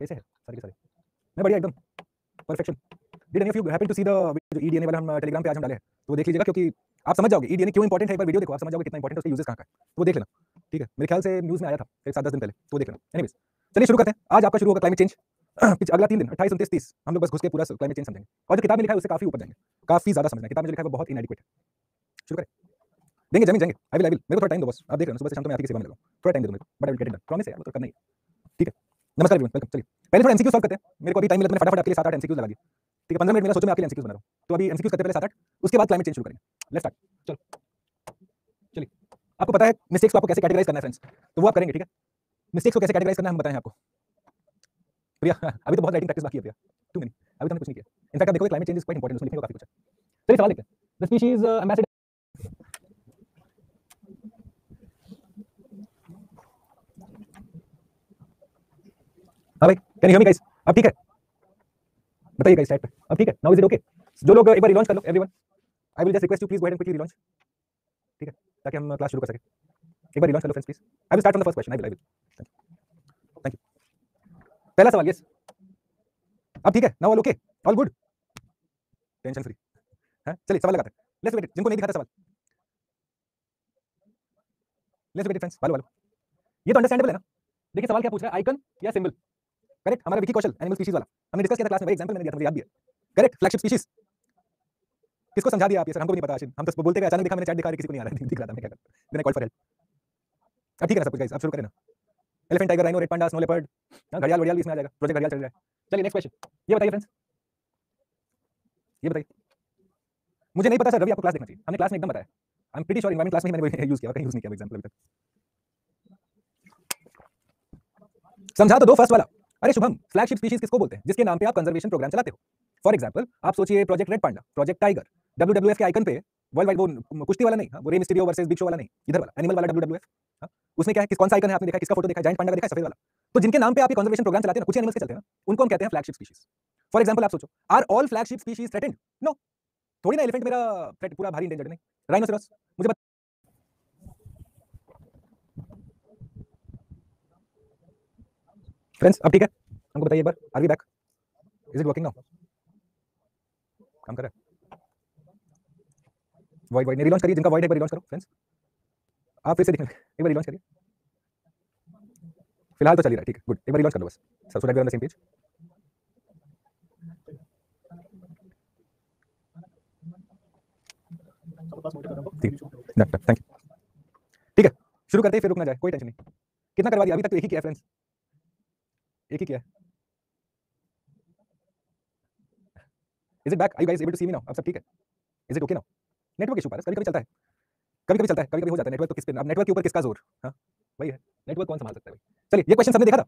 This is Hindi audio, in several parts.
कैसे है सारे के सारे? मैं बढ़िया एकदम perfection. Did any of you happen to see the जो ईडीएनए वाला हम टेलीग्राम पे आज हम डाले हैं, तो वो देख लीजिएगा, क्योंकि आप समझ जाओगे ईडीएनए क्यों इंपॉर्टेंट है। एक बार वीडियो देखो, आप समझ जाओगे कितना इंपॉर्टेंट है, उसके यूजेस कहाँ का है, तो वो देख लेना, ठीक है। मेरे ख्याल से न्यूज़ में आया था एक 7-10 दिन पहले, तो वो देख लेना। एनीवेज चलिए शुरू करते हैं। आज आपका शुरू होगा क्लाइमेट चेंज। अगला 3 दिन 28, 29, 30 हम लोग बस घुस के पूरा क्लाइमेट चेंज समझेंगे, और जो किताब में लिखा है उससे काफी ऊपर जाएंगे, काफी ज्यादा समझना है। किताब में जो लिखा है वो बहुत इनएडिक्वेट है। शुरू करें? देंगे जमीन जाएंगे। आई विल मेरे को थोड़ा टाइम दो बस। आप देख रहे हो सुबह से शाम तक मैं आपकी सेवा में लगा हूं। थोड़ा टाइम दे दो मेरे को, but I will get it done, promise है यार, वो तो करना ही है। ठीक है, नमस्कार एवरीवन, वेलकम। चलिए पहले थोड़ा एमसीक्यू सॉल्व करते हैं। मेरे को अभी टाइम मिला तो मैंने फटाफट आपके लिए 7-8 एमसीक्यूज लगा दिए। ठीक है, 15 मिनट मेरा सोचो मैं आपके लिए एमसीक्यूज बना रहा हूं। तो अभी एमसीक्यूज करते हैं पहले 7-8, उसके बाद क्लाइमेट चेंज शुरू करेंगे। Let's start. चलो चलिए, आपको पता है मिस्टेक्स को आपको कैसे कैटेगराइज करना है फ्रेंड्स, तो वो आप करेंगे। ठीक है, मिस्टेक्स को कैसे कैटेगराइज करना है हम बताएं आपको। प्रिया अभी तो बहुत राइटिंग प्रैक्टिस बाकी है प्रिया, टू मेनी, अभी तो हमने कुछ नहीं किया। इनफैक्ट आप देखोगे climate change is quite important, उसमें लिखने को काफी कुछ है। चलिए सवाल देखते हैं। The species ambassador. हाँ भाई, can you hear me guys? अब ठीक है, बताइए गाइस चैट पे। अब ठीक है, नाउ इज इट ओके? जो लोग एक बार रिलॉन्च कर लो everyone, I will just request you please go ahead and quickly relaunch, ठीक है, ताकि हम क्लास शुरू कर सकें। एक बार रिलॉन्च कर लो friends please. I will start from the first question. I will thank you. पहला सवाल, यस अब ठीक है, now all okay, all good, tension free है। चलिए सवाल लगाते हैं। लेट्स वेट इट, जिनको नहीं दिखा था सवाल, लेट्स वेट इट फ्रेंड्स। वालो वालो, ये तो अंडरस्टैंडेबल है ना। देखिए सवाल क्या पूछ रहा है, आइकन या सिंबल। करेक्ट, हमारा विकी कौशल एनिमल स्पीशीज वाला हमने डिस्कस किया था क्लास में, भाई एग्जांपल मैंने दिया था, मुझे याद भी है। करेक्ट, फ्लैगशिप स्पीशीज किसको समझा दिया आप ये सर? हमको भी नहीं पता आशिन, हम तो बोलते गए, अचानक देखा मैंने चैट दिखा, किसी को नहीं आ रहा है, दिख रहा था, मैं क्या करूं, मैंने कॉल फॉर हेल्प। अब ठीक है ना सब कुछ गाइस, अब शुरू करें ना। Elephant, tiger, rhino, red panda, snow leopard, घड़ियाल वड़ियाल भी इसमें आ जाएगा, प्रोजेक्ट घड़ियाल चल रहा है। चलिए नेक्स्ट क्वेश्चन, ये बताइए फ्रेंड्स, ये बताइए। मुझे नहीं पता सर, रवि आपको क्लास देखना चाहिए, हमने क्लास में एकदम बताया। आई am pretty sure environment class में ही मैंने यूज किया, कहीं यूज नहीं किया एग्जांपल अभी तक। समझा तो दो फर्स्ट वाला। अरे शुभम, फ्लैगशिप स्पीशीज किसको बोलते हैं? जिसके नाम पे आप कंजर्वेशन प्रोग्राम चलाते हो। फॉर एग्जांपल आप सोचिए project red panda, project tiger, WWF के आइकन पे वर्ल्ड वाइड, वो कुश्ती वाला नहीं, वो Rey Mysterio versus big show वाला नहीं, इधर वाला एनिमल वाला डब्ल्यूडब्ल्यूएफ। हां, उसमें क्या है, कौन सा आइकन है आपने देखा, किसका फोटो देखा, जायंट पांडा का देखा, सफेद वाला। तो जिनके नाम पे आप ये कंजर्वेशन प्रोग्राम चलाते हैं ना, कुछ एनिमल्स के चलते हैं ना, उनको हम कहते हैं फ्लैगशिप स्पीशीज। फॉर एग्जांपल आप सोचो, are all flagship species threatened? No, थोड़ी ना एलिफेंट मेरा थ्रेट पूरा भारी इंडेंजर्ड नहीं। राइनोसेरस मुझे फ्रेंड्स अब ठीक है, हमको बताइए एक बार, are we back? Is it working now? काम कर रहा है? वॉइड नहीं रिलॉन्च करिए, जिनका वॉइड है एक बार रिलॉन्च करो फ्रेंड्स। आप फिर से दिखने एक बार रिलॉन्च करिए। फिलहाल तो चल ही रहा है, ठीक है, गुड। एक बार रिलॉन्च कर लो बस, so that we are on the same page. Thank you. ठीक है, शुरू करते ही फिर रुकना जाए, कोई टेंशन नहीं। कितना करवा दिया? अभी तक तो एक ही किया है फ्रेंड्स, एक ही किया है। Is it back? Are you guys able to see me now? अब सब ठीक है? Is it okay now? Network issue कभी कभी चलता है, कभी कभी चलता है, कभी कभी हो जाता है। नेटवर्क तो किस पे, अब नेटवर्क के ऊपर किसका जोर? हाँ वही है, नेटवर्क कौन संभाल सकता है भाई। चलिए ये क्वेश्चन सबने देखा था,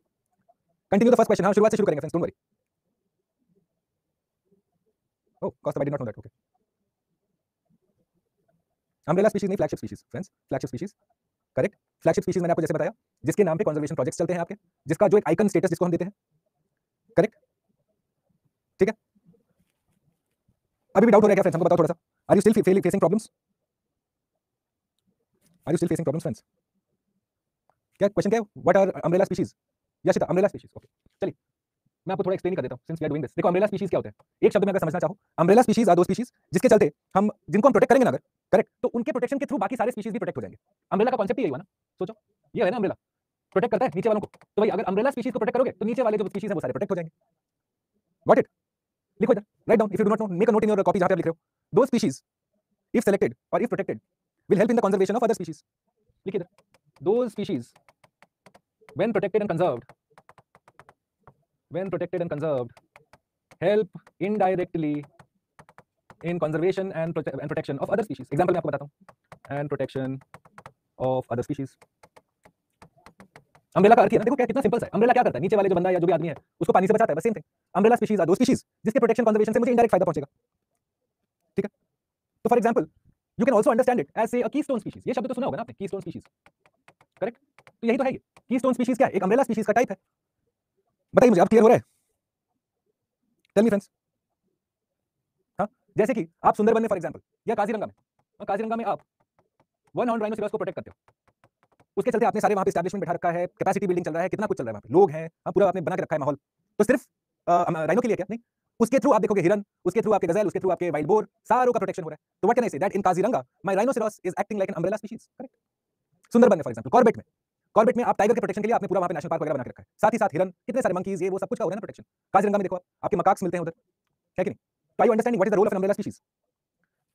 कंटिन्यू द फर्स्ट क्वेश्चन। हाँ शुरुआत से शुरू करेंगे फ्रेंड्स, डोंट वरी। ओह कॉस्ट, I did not know that, okay. Umbrella species नहीं, flagship species friends, flagship species. Correct, flagship species मैंने आपको जैसे बताया, जिसके नाम पे कंजर्वेशन प्रोजेक्ट्स चलते हैं आपके, जिसका जो एक आइकन स्टेटस जिसको हम देते हैं। करेक्ट, ठीक है। अभी भी डाउट हो रहा है क्या फ्रेंड्स? हमको बताओ थोड़ा सा। Are you still facing problems? Are you still facing problems friends? क्या क्वेश्चन क्या है? What are umbrella species? Yashita, umbrella species, okay. चलिए मैं आपको थोड़ा एक्सप्लेन कर देता हूं, since we are doing this. देखो अम्ब्रेला स्पीशीज क्या होते हैं, एक शब्द में अगर समझना चाहो, umbrella species are those species जिसके चलते हम, जिनको हम प्रोटेक्ट करेंगे ना अगर, करेक्ट, तो उनके प्रोटेक्शन के थ्रू बाकी सारे स्पीशीज भी प्रोटेक्ट हो जाएंगे। अम्ब्रेला का कॉन्सेप्ट ही यही हुआ ना, सोचो, ये है ना अम्ब्रेला, प्रोटेक्ट करता है नीचे वालों को। तो भाई अगर अम्ब्रेला स्पीशीज को प्रोटेक्ट करोगे तो नीचे वाले जो स्पीशीज है वो सारे प्रोटेक्ट हो जाएंगे। Got it? लिखो इधर, write down, if you do not know, make a note in your copy जहां पे आप लिख रहे हो। दो स्पीशीज इफ सेलेक्टेड और if protected will help in the conservation of other species. लिखिए इधर, दो species when protected and conserved, when protected and conserved help indirectly in conservation and protection of other species. Example मैं आपको बताता हूँ, and protection of other species। Umbrella का अर्थ है ना, देखो क्या कितना सिंपल सा है। अम्ब्रेला क्या करता है, नीचे वाले जो बंदा या जो भी आदमी है उसको पानी से बचाता है, बस same thing. Umbrella species are those species जिसके प्रोटेक्शन कंजर्वेशन से मुझे इनडायरेक्ट फायदा पहुंचेगा, ठीक है। तो for example you can also understand it as से अ कीस्टोन स्पीशीज। ये शब्द तो सुना होगा ना आपने, कीस्टोन स्पीशीज, करेक्ट। तो यही तो है, ये कीस्टोन स्पीशीज क्या है, एक अम्ब्रेला स्पीशीज का टाइप है। बताइए मुझे, अब क्लियर हो रहा है? Tell me friends. हाँ, जैसे कि आप सुंदरबन में फॉर एग्जांपल या काजीरंगा में, काजीरंगा में आप वन हॉर्न राइनोसेरस को प्रोटेक्ट करते हो, उसके चलते आपने सारे वहां पे एस्टैब्लिशमेंट बैठा रखा है, कैपेसिटी बिल्डिंग चल रहा है, कितना कुछ चल रहा है वहां पे, लोग हैं, पूरा आपने बना के रखा है माहौल, तो सिर्फ राइनो के लिए क्या नहीं, उसके थ्रू आप देखोगे हिरन, उसके थ्रू आपके गजल, उसके थ्रू आपके वाइल्ड बोर, सारों का प्रोटेक्शन हो रहा है। तो what can I say that in Kaziranga my rhinoceros is acting like an umbrella species. Correct. Sundarban में फॉर एग्जांपल, कॉर्बेट में आप टाइगर के प्रोटेक्शन के लिए आपने पूरा वहां पे नेशनल पार्क वगैरह बना के रखा है। साथ ही साथ हिरन, कितने सारे मंकीज, ये वो सब कुछ का हो रहा है ना प्रोटेक्शन। काजीरंगा में देखो आप, आपके मकाक्स मिलते हैं उधर, है कि नहीं? तो I you understanding what is the role of an umbrella species?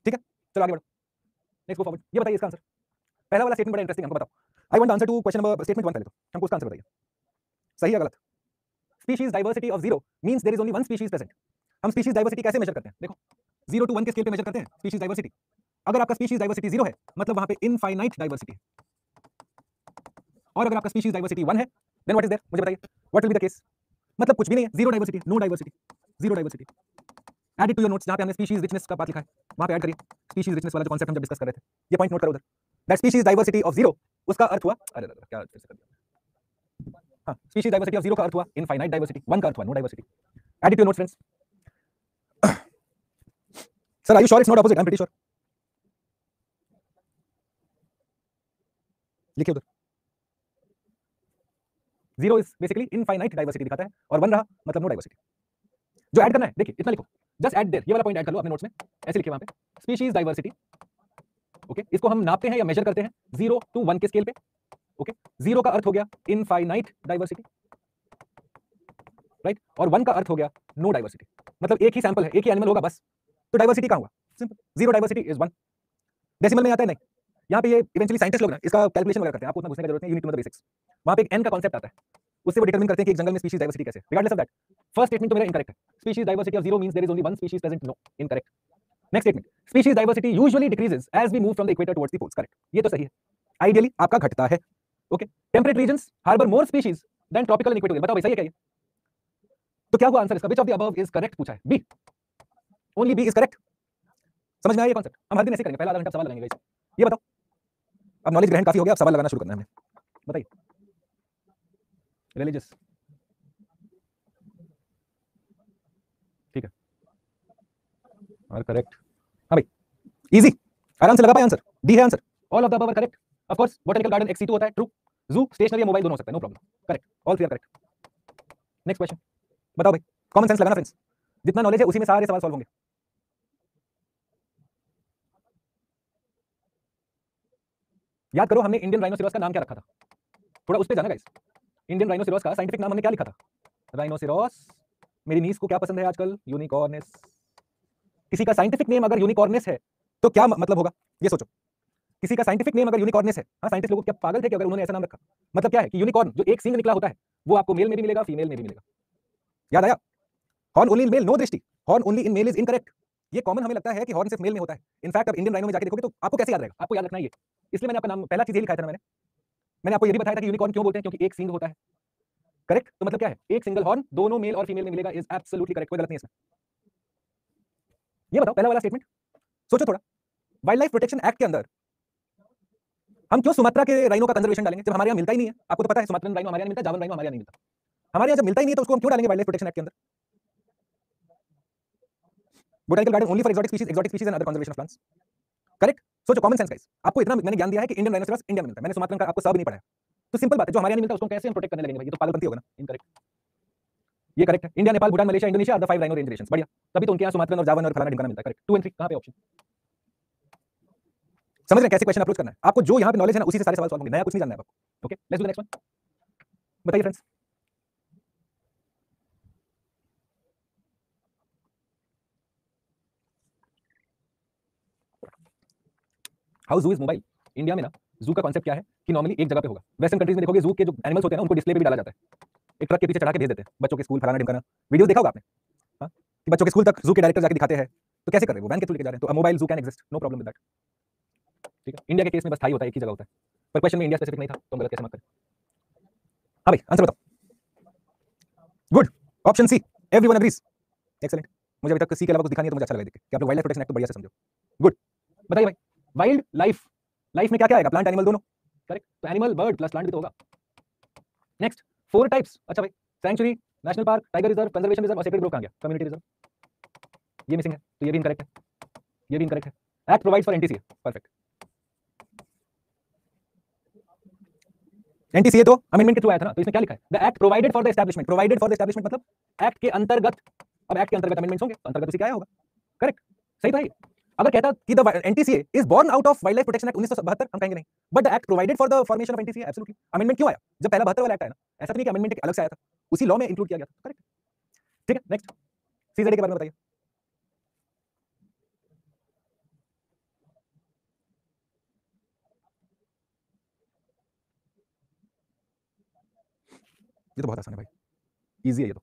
ठीक है, चलो आगे बढ़ो, नेक्स्ट गो फॉरवर्ड। ये बताइए इसका आंसर। पहला वाला स्टेटमेंट बड़ा इंटरेस्टिंग, हमको बताओ। I want answer to question number statement 1 पहले तो हमको उसका आंसर बताइए, सही या गलत? Species diversity of 0 means there is only one species present. हम स्पीशीज डाइवर्सिटी कैसे मेजर करते हैं? देखो 0 to 1 के स्केल पे मेजर करते हैं स्पीशीज डाइवर्सिटी। अगर आपका स्पीशीज डाइवर्सिटी 0 है मतलब वहां पे इनफाइनाइट डाइवर्सिटी है, और अगर आपका स्पीशीज डाइवर्सिटी 1 है देन व्हाट इज देयर? मुझे बताइए what will be the case? मतलब कुछ भी नहीं है, zero diversity, no diversity, zero diversity. Add it to your notes, जहां पे हमने स्पीशीज रिचनेस का बात लिखा है वहां पे ऐड करिए स्पीशीज रिचनेस वाला जो कांसेप्ट हम जब डिस्कस कर रहे थे, ये पॉइंट नोट करो उधर। दैट स्पीशीज डाइवर्सिटी ऑफ 0, उसका अर्थ हुआ, अरे क्या फिर से कर दिया, हां, स्पीशीज डाइवर्सिटी ऑफ 0 का अर्थ हुआ इनफाइनाइट डाइवर्सिटी, 1 का अर्थ हुआ no diversity. Add it to your notes friends. Sir are you sure it's not opposite? I am pretty sure. लिखिए उधर, 0 इज बेसिकली इनफाइनाइट डाइवर्सिटी दिखाता है और 1 रहा मतलब नो डाइवर्सिटी। जो ऐड करना है देखिए इतना लिखो, जस्ट ऐड देयर, ये वाला पॉइंट ऐड कर लो अपने नोट्स में, ऐसे लिखिए वहां पे स्पीशीज डाइवर्सिटी। ओके, इसको हम नापते हैं या मेजर करते हैं 0 to 1 के स्केल पे। ओके, 0 का अर्थ हो गया इनफाइनाइट डाइवर्सिटी, राइट, और 1 का अर्थ हो गया नो डाइवर्सिटी। मतलब एक ही सैंपल है, एक ही एनिमल होगा बस, तो डाइवर्सिटी कहां होगा? Simple, 0 diversity is 1। डेसिमल में आता है नहीं, यहाँ पे ये इवेंचुअली साइंटिस्ट लोग ना इसका कैलकुलेशन वगैरह करते हैं, आपको उतना घुसने की जरूरत नहीं, यूनिट टू द बेसिक्स। वहां पे एक एन का कांसेप्ट आता है, उससे वो डिटरमिन करते हैं कि एक जंगल में स्पीशीज डाइवर्सिटी कैसे। Regardless of that, first statement तो मेरा इनकरेक्ट है, species diversity of 0 means there is only one species present, no, incorrect. Next statement, species diversity usually decreases as we move from the equator towards the poles, correct, ये तो सही है, आइडियली आपका घटता है। Okay, temperate regions harbour more species than tropical and equatorial, बताओ भाई सही है क्या ये? तो क्या हुआ आंसर इसका? Which of the above is correct पूछा है, B, only B is correct. समझ में आया ये कॉन्सेप्ट? हम हर दिन ऐसे करेंगे, पहला आधा घंटा सवाल लगाएंगे गाइस। ये बताओ, अब नॉलेज ग्रहण काफी हो गया, अब सवाल लगाना शुरू करना है हमने। बताइए, रिलीजियस, ठीक है, और करेक्ट, हाँ भाई इजी, आराम से लगा पाए आंसर, डी है answer, all of the above are correct. Of course botanical garden XC2 होता है, ट्रू, जू स्टेशनरी या मोबाइल दोनों हो सकता है, no problem, correct, all three are correct. Next question, बताओ भाई, कॉमन सेंस लगाना फ्रेंड्स, जितना नॉलेज है उसी में सारे सवाल सॉल्व होंगे। याद करो हमने इंडियन राइनोसेरॉस का नाम क्या रखा था, थोड़ा उस पे जाना गाइस। इंडियन राइनोसेरॉस का साइंटिफिक नाम हमने क्या लिखा था? राइनोसेरॉस। मेरी नीस को क्या पसंद है आजकल? यूनिकॉर्निस। किसी का साइंटिफिक नेम अगर यूनिकॉर्निस है तो क्या मतलब होगा, ये सोचो। किसी का साइंटिफिक नेम अगर यूनिकॉर्निस है, हाँ, साइंटिस्ट लोग क्या पागल थे कि अगर उन्होंने ऐसा नाम रखा? मतलब क्या है कि यूनिकॉर्न जो एक सींग निकला होता है वो आपको मेल में भी मिलेगा, फीमेल में भी मिलेगा। याद आया? Horn only in male, no Drishti, horn only in male is incorrect. ये कॉमन हमें लगता है कि हॉर्न सिर्फ मेल में होता है, इनफैक्ट अब इंडियन राइनो में जाके देखोगे तो आपको कैसे याद रहेगा? आपको याद रखना है ये, इसलिए मैंने आपका नाम पहला चीज ये लिखा था ना, मैंने आपको ये भी बताया था कि यूनिकॉर्न क्यों बोलते हैं, क्योंकि एक सींग होता है, करेक्ट। तो मतलब क्या है, एक सिंगल हॉर्न दोनों मेल और फीमेल में मिलेगा, इज एब्सोल्युटली करेक्ट, कोई गलत नहीं इसमें। ये बताओ पहला वाला स्टेटमेंट, सोचो थोड़ा, वाइल्ड लाइफ प्रोटेक्शन एक्ट के अंदर हम क्यों सुमात्रा के राइनो का कंजर्वेशन डालेंगे जब हमारे यहाँ मिलता ही नहीं है? आपको तो पता है सुमात्रन राइनो हमारे यहाँ नहीं मिलता, जावन राइनो हमारे यहाँ नहीं मिलता, हमारे यहाँ जब मिलता ही नहीं है तो उसको हम क्यों डालेंगे वाइल्ड लाइफ प्रोटेक्शन एक्ट के अंदर? Botanical garden only for exotic species and other conservation of plants, correct. सोचो, कॉमन सेंस गाइस, आपको इतना मैंने ज्ञान दिया है कि इंडियन राइनोसेरॉस इंडिया में मिलता है, मैंने सुमात्रन का आपको सब नहीं पढ़ाया, तो सिंपल बात है, जो हमारे यहाँ नहीं मिलता उसको कैसे हम प्रोटेक्ट करने लगेंगे भाई? ये तो पागलपंती होगा ना, इनकरेक्ट। ये करेक्ट है, India, Nepal, Bhutan, Malaysia, Indonesia are the 5 rhino range regions, बढ़िया, तभी तो उनके यहाँ सुमात्रन और जावन और फलाना ढिमकाना मिलता है, करेक्ट। 2 एंड 3 कहां पे ऑप्शन? समझ रहे हैं कैसे क्वेश्चन अप्रोच करना है? आपको जो यहाँ पे नॉलेज है ना उसी से सारे सवाल सॉल्व होंगे, नया कुछ नहीं जानना है आपको। Okay, let's do the next one. बताइए फ्रेंड्स, हाउ जू इज मोबाइल? इंडिया में ना जू का कॉन्सेप्ट क्या है कि नॉर्मली एक जगह पे होगा, वेस्टर्न कंट्रीज में देखोगे जू के जो एनिमल्स होते हैं ना उनको डिस्प्ले पे भी डाला जाता है, एक ट्रक के पीछे चढ़ा के भेज देते हैं बच्चों के स्कूल फलाना ढिमकाना, वीडियो देखा होगा आपने, हाँ, कि बच्चों के स्कूल तक जू के डायरेक्टर जाके दिखाते हैं, तो कैसे कर रहे हैं वो, वैन के थ्रू लेके जा रहे हैं, तो mobile zoo can exist, no problem with that, ठीक है। इंडिया के केस में बस थाई होता है, एक ही जगह होता है, पर क्वेश्चन में इंडिया स्पेसिफिक नहीं था, तो हम गलत कैसे मत करें। हाँ भाई आंसर बताओ, good, option C, everyone agrees, excellent. मुझे अभी तक सी के अलावा कुछ दिखा नहीं है तो मुझे अच्छा लगा देख के कि आप लोग वाइल्ड लाइफ प्रोटेक्शन एक्ट को बढ़िया से समझो, गुड। बताइए भाई, वाइल्ड लाइफ, लाइफ में क्या क्या आएगा? प्लांट एनिमल दोनों, करेक्ट, तो एनिमल बर्ड प्लस प्लांट भी तो होगा। नेक्स्ट 4 टाइप्स, अच्छा भाई, sanctuary, national park, tiger reserve, conservation reserve और सेक्रेट ग्रुप कहां गया? कम्युनिटी रिजर्व, ये मिसिंग है, तो ये भी इनकरेक्ट है, ये भी इनकरेक्ट है। Act provides for NTC, perfect. NTCA तो अमेंडमेंट के थ्रू आया था ना, तो इसमें क्या लिखा है, the act provided for the establishment, provided for the establishment मतलब एक्ट के अंतर्गत, अब एक्ट के अंतर्गत अमेंडमेंट्स होंगे, अंतर्गत उसी क्या आया होगा, करेक्ट, सही तो है। अगर कहता कि the NTCA is born out of wildlife protection act 1972, हम कहेंगे नहीं, but the act provided for the formation of NTCA, absolutely. Amendment क्यों आया, जब पहला 72 वाला एक्ट आया ना, ऐसा तो नहीं कि अमेंडमेंट एक अलग से आया था, उसी लॉ में इंक्लूड किया गया था, करेक्ट, ठीक है। नेक्स्ट सीजेडी के बारे में बताइए। ये तो बहुत आसान है भाई, इजी है ये तो,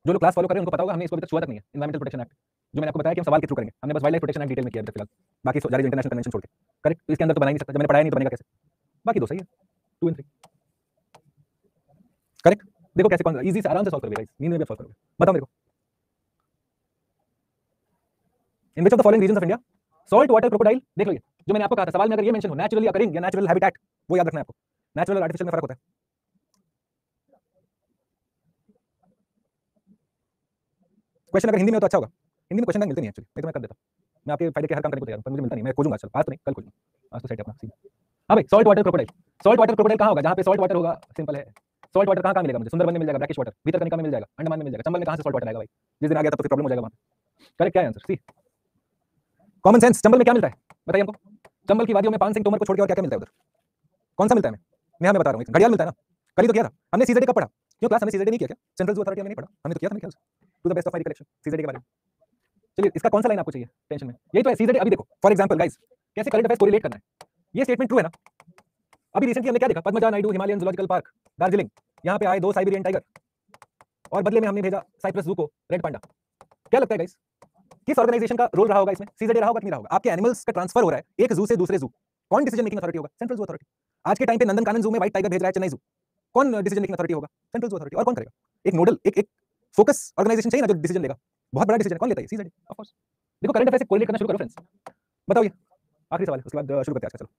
जो लोग क्लास फॉलो कर रहे हैं उनको पता होगा, हमने इसको अभी तक छुआ तक नहीं है, एनवायरमेंटल प्रोटेक्शन एक्ट, जो मैंने आपको बताया कि हम सवाल के थ्रू करेंगे, हमने बस wild life protection act detail में किया है फिलहाल, बाकी सारी इंटरनेशनल कन्वेंशन छोड़ के, करेक्ट, तो इसके अंदर तो बना ही नहीं सकता, जब मैंने पढ़ाया नहीं तो बनेगा कैसे, बाकी दो सही है, 2 and 3 करेक्ट। देखो कैसे, कौन इजी से आराम से सॉल्व करोगे गाइस, नींद में भी सॉल्व करोगे, बताओ मेरे को, in which of the following regions of India salt water crocodile, देख लो ये जो मैंने आपको कहा था सवाल में, अगर ये मेंशन हो नेचुरली अकरिंग या नेचुरल हैबिटेट, वो याद रखना है आपको, नेचुरल और आर्टिफिशियल में फर्क होता है। क्वेश्चन अगर हिंदी में हो तो अच्छा होगा, हिंदी में क्वेश्चन मिलते नहीं एक्चुअली, नहीं तो मैं कर देता, मैं आपके फायदे के हर काम करने को तैयार हूं, पर मुझे मिलता नहीं, मैं खोजूंगा, चल आज तो नहीं कल खोजूंगा, आज तो सेट है अपना सीन। हाँ भाई, salt water crocodile, salt water crocodile कहाँ होगा, जहाँ पे सॉल्ट वाटर होगा, सिंपल है, सॉल्ट वाटर कहाँ मिलेगा मुझे, सुंदरबन में मिल जाएगा, ब्रैकिश वाटर भितरकनिका में मिल जाएगा, अंडमान में मिल जाएगा, चंबल में कहाँ से सॉल्ट वाटर आएगा भाई, जिस दिन आ गया तब तो फिर प्रॉब्लम हो जाएगा वहाँ पे, करेक्ट, क्या है आंसर, सी कॉमन सेंस। चंबल में क्या मिलता है बताइए हमको, चंबल की वादियों में पान सिंह तोमर को छोड़ के और क्या क्या मिलता है उधर, कौन सा मिलता है, मैं हमें बता रहा हूँ, घड़ियाल मिलता है ना, कल ही तो किया था हमने, सीजेडी कब पढ़ा, क्यों क्लास हमने सीजेडी नहीं किया क्या, सेंट्रल जू अथॉरिटी हमने नहीं पढ़ा, हमने तो किया था मेरे ख्याल से, to the best of my recollection CZD के बारे में। चलिए इसका कौन सा लाइन आपको चाहिए टेंशन में, यही तो है सीजेडी। अभी देखो फॉर एग्जांपल गाइस, कैसे करंट अफेयर्स कोरिलेट करना है, ये स्टेटमेंट ट्रू है ना, अभी रिसेंटली हमने क्या देखा, Padmaja Naidu Himalayan zoological park Darjeeling, यहाँ पे आए 2 साइबेरियन टाइगर, और बदले में हमने भेजा साइप्रस जू को रेड पांडा, क्या लगता है गाइस किस ऑर्गेनाइजेशन का रोल रहा होगा इसमें, सीजेडी रहा होगा कि नहीं रहा होगा, आपके एनिमल्स का ट्रांसफर हो रहा है एक जू से दूसरे जू, कौन डिसीजन मेकिंग अथॉरिटी होगा, सेंट्रल जू अथॉरिटी। आज के टाइम पे नंदनकानन जू में व्हाइट टाइगर भेज रहा है चेन्नई जू, कौन डिसीजन मेकिंग अथॉरिटी होगा, सेंट्रल जू अथॉरिटी, और कौन करेगा, एक नोडल एक फोकस ऑर्गेनाइजेशन चाहिए ना जो डिसीजन लेगा, बहुत बड़ा डिसीजन कौन लेता है, सीजेडी ऑफ कोर्स। देखो करंट अफेयर से कोरिलेट करना शुरू करो फ्रेंड्स, बताओ ये आखिरी सवाल है, उसके बाद शुरू करते हैं आज का, चलो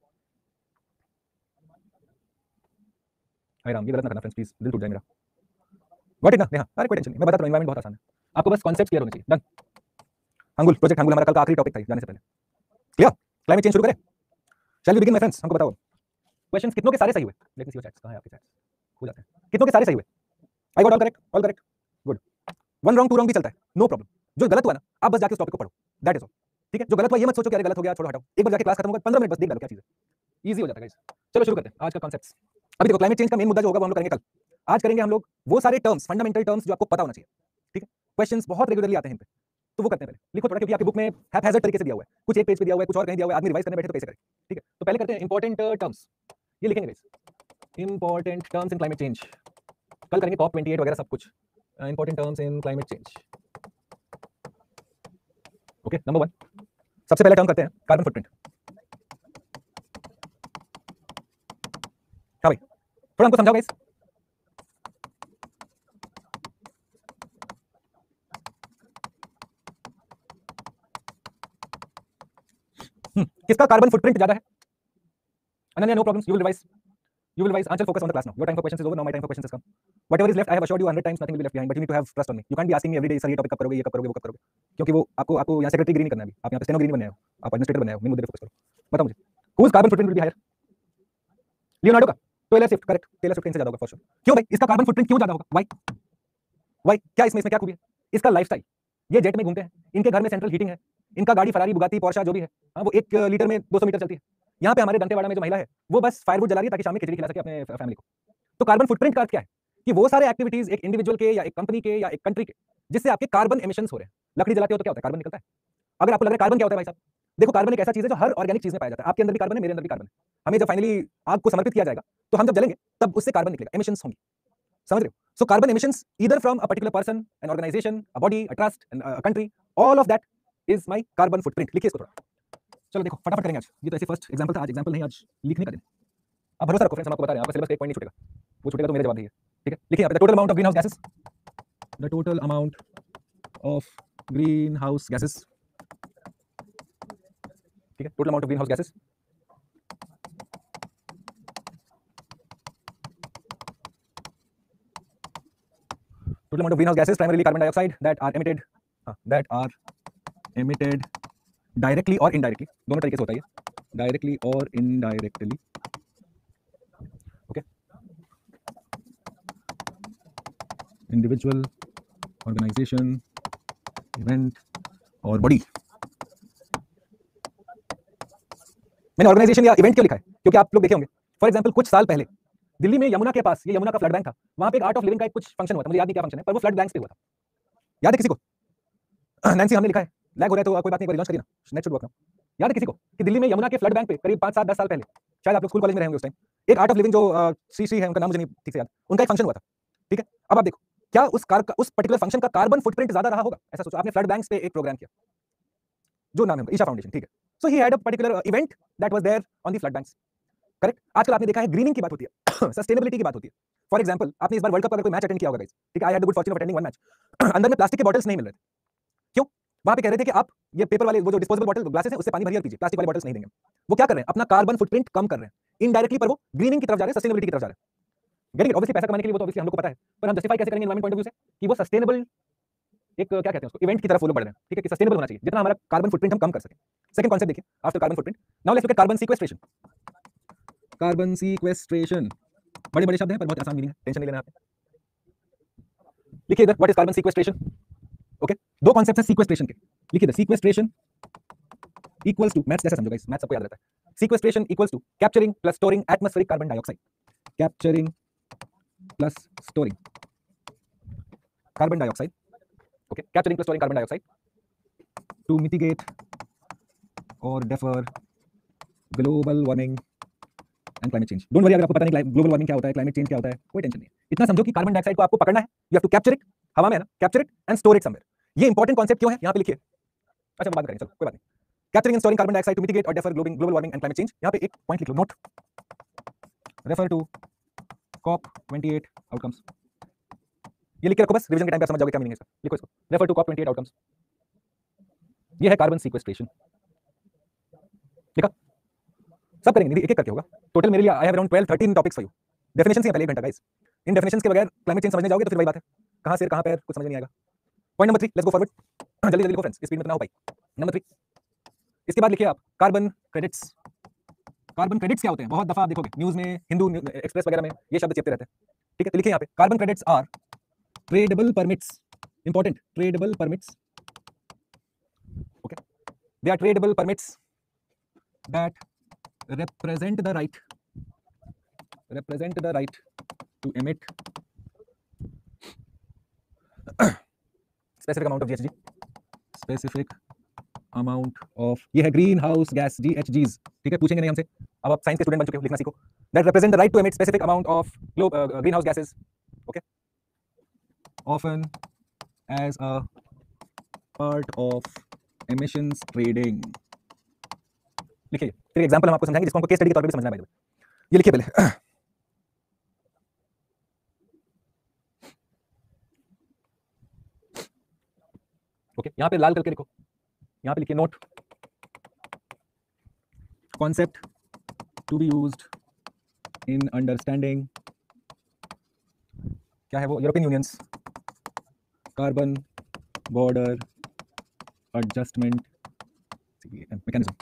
हाय राम, ये गलत ना करना फ्रेंड्स प्लीज, दिल टूट जाए मेरा, गॉट इट ना नेहा, अरे कोई टेंशन नहीं, मैं बताता हूं, एनवायरनमेंट बहुत आसान है, आपको बस कॉन्सेप्ट क्लियर होने चाहिए, डन। हंगुल प्रोजेक्ट हंगुल हमारा कल का आखिरी टॉपिक था जाने से पहले, क्लियर, क्लाइमेट चेंज शुरू करें, shall we begin my friends, हमको बताओ क्वेश्चंस कितनों के सारे सही हुए, let me see your chats, कहां है आपके चैट्स, हो जाते हैं कितनों के सारे सही हुए, I got all correct, good, 1 wrong 2 wrong भी चलता है, नो प्रॉब्लम, जो गलत हुआ ना आप बस जाके उस टॉपिक को पढ़ो, दैट इज ऑल, ठीक है, जो गलत हुआ ये मत सोचो कि अरे गलत हो गया छोड़ो हटाओ, एक बार जाके क्लास खत्म होगा 15 मिनट बस देख डालो क्या चीज है, इजी हो जाता है गाइस। चलो शुरू करते हैं आज का कॉन्सेप्ट्स। अभी देखो क्लाइमेट चेंज का मेन मुद्दा जो होगा वो हम लोग करेंगे कल, आज करेंगे हम लोग वो सारे टर्म्स, फंडामेंटल टर्म्स जो आपको पता होना चाहिए, ठीक है, क्वेश्चंस बहुत रेगुलरली आते हैं इन पे, तो वो करते हैं, पहले लिखो थोड़ा क्योंकि आपकी बुक में हैप्पैज़ार्ड तरीके से दिया हुआ है, कुछ एक पेज पे दिया हुआ है, कुछ और कहीं दिया हुआ है, आदमी रिवाइज करने बैठे तो कैसे करे, ठीक है, तो पहले करते हैं इंपॉर्टेंट टर्म्स, ये लिखेंगे guys, important terms in climate change, कल करेंगे COP 28 वगैरह सब कुछ, important terms in climate change, okay. Number 1 सबसे पहला टर्म करते हैं कार्बन फुटप्रिंट, हाँ भाई थोड़ा हमको समझाओ गाइस, किसका कार्बन फुटप्रिंट ज्यादा है, Ananya no problems, you will revise Anchal, focus on the class now, your time for questions is over, now my time for questions has come, whatever is left I have assured you 100 times, nothing will be left behind, but you need to have trust on me, you can't be asking me every day sir ये टॉपिक कब करोगे, ये कब करोगे, वो कब करोगे, क्योंकि वो आपको यहाँ सेक्रेटरी गिरी नहीं करना है, अभी आप यहाँ पे स्टेनोगिरी बनने आए हो, आप एडमिनिस्ट्रेटर बनने आए हो, मेन मुद्दे पे फोकस करो, बताओ मुझे whose carbon footprint will be higher, Leonardo का, Taylor Swift, correct, Taylor Swift इनसे ज्यादा होगा फॉर श्योर, क्यों भाई इसका कार्बन फुटप्रिंट क्यों ज्यादा होगा, व्हाई क्या इसमें क्या खूबी है, इसका लाइफस्टाइल, ये जेट में घूमते हैं, इनके घर में सेंट्रल हीटिंग है, इनका गाड़ी फरारी बुगाती पोर्शा जो भी है, हाँ वो 1 लीटर में 200 मीटर चलती है, यहाँ पे हमारे दंतेवाड़ा में जो महिला है वो बस फायरवुड जला रही है ताकि शाम में खिचड़ी खिला सके अपने फैमिली को, तो कार्बन फुटप्रिंट का अर्थ क्या है कि वो सारे एक्टिविटीज एक इंडिविजुअल के या एक कंपनी के या एक कंट्री के जिससे आपके कार्बन एमिशंस हो रहे हैं, लकड़ी जलाते हो तो क्या होता है, कार्बन निकलता है, अगर आपको लग रहा है कार्बन क्या होता है भाई साहब, देखो कार्बन एक ऐसा चीज है जो हर ऑर्गेनिक चीज में पाया जाता है, आपके अंदर भी कार्बन है, मेरे अंदर भी कार्बन है, हमें जब फाइनली आग को समर्पित किया जाएगा तो हम जब जलेंगे तब उससे कार्बन निकलेगा, एमिशंस होंगी, समझ रहे हो, so carbon emissions either from a particular person, an organization, a body, a trust, a country, all of that is my carbon footprint, लिखिए इसको थोड़ा, चलो देखो फटाफट करेंगे आज, ये तो ऐसे फर्स्ट एग्जांपल था, आज एग्जांपल नहीं, आज लिखने का दिन, आप भरोसा रखो फ्रेंड्स, हम आपको बता रहे हैं, आपका सिलेबस का एक पॉइंट नहीं छूटेगा, वो छूटेगा तो मेरे जवाब दिए, ठीक है, लिखिए यहाँ पे total amount of green house gases, the total amount of green house gases, ठीक है, total amount of green house gases, total amount of greenhouse gases primarily carbon dioxide that are emitted directly or indirectly, दोनों तरीके से होता है ये, directly or indirectly, okay, individual, organization, event और बॉडी। मैंने ऑर्गेनाइजेशन या इवेंट क्यों लिखा है? क्योंकि आप लोग देखे होंगे फॉर एग्जांपल कुछ साल पहले दिल्ली में यमुना के पास, ये यमुना का फ्लड बैंक था, वहां पे एक आर्ट ऑफ लिविंग का एक कुछ फंक्शन हुआ था, मुझे याद नहीं क्या फंक्शन है, पर वो फ्लड बैंक्स पे हुआ था। याद है किसी को? नैन्सी हमने लिखा है, लैग हो रहा है तो कोई बात नहीं, रिलॉन्च करिए ना, नेट शुड वर्क नाउ। याद है किसी को कि दिल्ली में यमुना के फ्लड बैंक पे करीब 5 7 10 साल पहले, शायद आप लोग स्कूल कॉलेज में रहेंगे उस टाइम, एक आर्ट ऑफ लिविंग जो श्री है, उनका नाम मुझे नहीं ठीक से याद, उनका एक फंक्शन हुआ था। ठीक है, अब आप देखो क्या उस पर्टिकुलर फंक्शन का कार्बन फुटप्रिंट ज्यादा रहा होगा? ऐसा सोचो, आपने फ्लड बैंक्स पे एक प्रोग्राम किया, जो नाम है उनका ईशा फाउंडेशन, ठीक है, so he had a particular event that was there on the flood banks, correct. आजकल आपने देखा है ग्रीनिंग की बात होती है, सस्टेनेबिलिटी की बात होती है। फॉर एग्जांपल आपने इस बार वर्ल्ड कप अगर कोई मैच अटेंड किया होगा गाइस, ठीक है, I had the good Fortune of attending one match, अंदर में प्लास्टिक के बॉटल्स नहीं मिल रहे थे, क्यों? वहां पे कह रहे थे कि आप ये पेपर वाले वो जो डिस्पोजेबल बॉटल ग्लासेस है उससे पानी भरिए और पीजिए, प्लास्टिक वाले बॉटल्स नहीं देंगे। वो क्या कर रहे हैं? अपना कार्बन फुटप्रिंट कम कर रहे हैं इनडायरेक्टली, पर वो ग्रीनिंग की तरफ जा रहे हैं, सस्टेनेबिलिटी की तरफ जा रहे हैं। Getting it? ऑब्वियसली पैसा कमाने के लिए, वो तो ऑब्वियसली हम लोग को पता है, पर हम जस्टिफाई कैसे करेंगे एनवायरमेंट पॉइंट ऑफ व्यू से कि वो सस्टेनेबल एक क्या कहते हैं उसको, इवेंट की तरफ वो लोग बढ़ रहे हैं, ठीक है, कि सस्टेनेबल होना चाहिए, जितना हमारा कार्बन फुटप्रिंट हम कम कर सकें। सेकंड कॉन्सेप्ट देखिए after carbon footprint, now let's look at carbon sequestration. Carbon sequestration, बड़े बड़े शब्द हैं पर बहुत आसान मीनिंग है, टेंशन नहीं लेना आपने। लिखिए इधर, what is carbon sequestration? Okay, दो कॉन्सेप्ट हैं सीक्वेस्ट्रेशन के, लिखिए इधर, सीक्वेस्ट्रेशन इक्वल्स टू, मैथ्स जैसा समझो गाइस, मैथ्स सबको याद रहता है, sequestration equals to capturing plus storing atmospheric carbon dioxide, capturing plus storing carbon dioxide, okay, capturing plus storing carbon dioxide to mitigate or defer global warming and climate change. Don't worry, अगर आपको पता नहीं ग्लोबल वार्मिंग क्या होता है, क्लाइमेट चेंज क्या होता है, कोई टेंशन नहीं है, इतना समझो कि कार्बन डाइऑक्साइड को आपको पकड़ना है, you have to capture it, हवा में है ना, capture it and store it somewhere. ये इंपॉर्टेंट कॉन्सेप्ट क्यों है यहाँ पे लिखिए, अच्छा बात करेंगे, चलो कोई बात नहीं। Capturing and storing carbon dioxide to mitigate or defer global warming and climate change, यहाँ पे एक पॉइंट लिख लो, note, refer to COP28 outcomes. ये लिख के रखो बस, रिवीजन के टाइम पे समझ जाओगे क्या मीनिंग है इसका, लिखो इसको, रेफर टू COP28 आउटकम्स। ये है कार्बन सीक्वेस्ट्रेशन, लिखा? सब करेंगे, एक एक करके होगा, टोटल मेरे लिए I have around 12 13 topics for you. Definition से पहले 1 घंटा गाइस, इन डेफिनेशंस के बगैर क्लाइमेट चेंज समझने जाओगे तो फिर वही बात है, कहां से कहां पैर कुछ समझ नहीं आएगा। Point number 3, let's go forward, जल्दी जल्दी लिखो फ्रेंड्स, स्पीड में ना हो पाई। नंबर 3, इसके बाद लिखिए आप कार्बन क्रेडिट्स। कार्बन क्रेडिट्स क्या होते हैं? बहुत दफा आप देखोगे न्यूज में, हिंदू एक्सप्रेस वगैरह में ये शब्द चिपते रहते हैं, ठीक है, तो लिखिए यहाँ पे carbon credits are tradable permits, important, tradable permits, okay, they are tradable permits that represent the right to emit specific amount of GHG, specific amount of, ये है ग्रीन हाउस गैस GHGs, ठीक है, पूछेंगे नहीं हमसे, अब आप साइंस के स्टूडेंट बन चुके हो, लिखना सीखो, that represent the right to emit specific amount of greenhouse gases, okay, often as a part of emissions trading। लिखिए, फिर एग्जांपल हम आपको समझाएंगे जिसको हमको केस स्टडी के तौर पे भी समझना है। ये लिखिए पहले, ओके, यहाँ पे लाल करके लिखो, यहाँ पे लिखिए note, concept to be used in understanding, क्या है वो, European unions carbon border adjustment mechanism,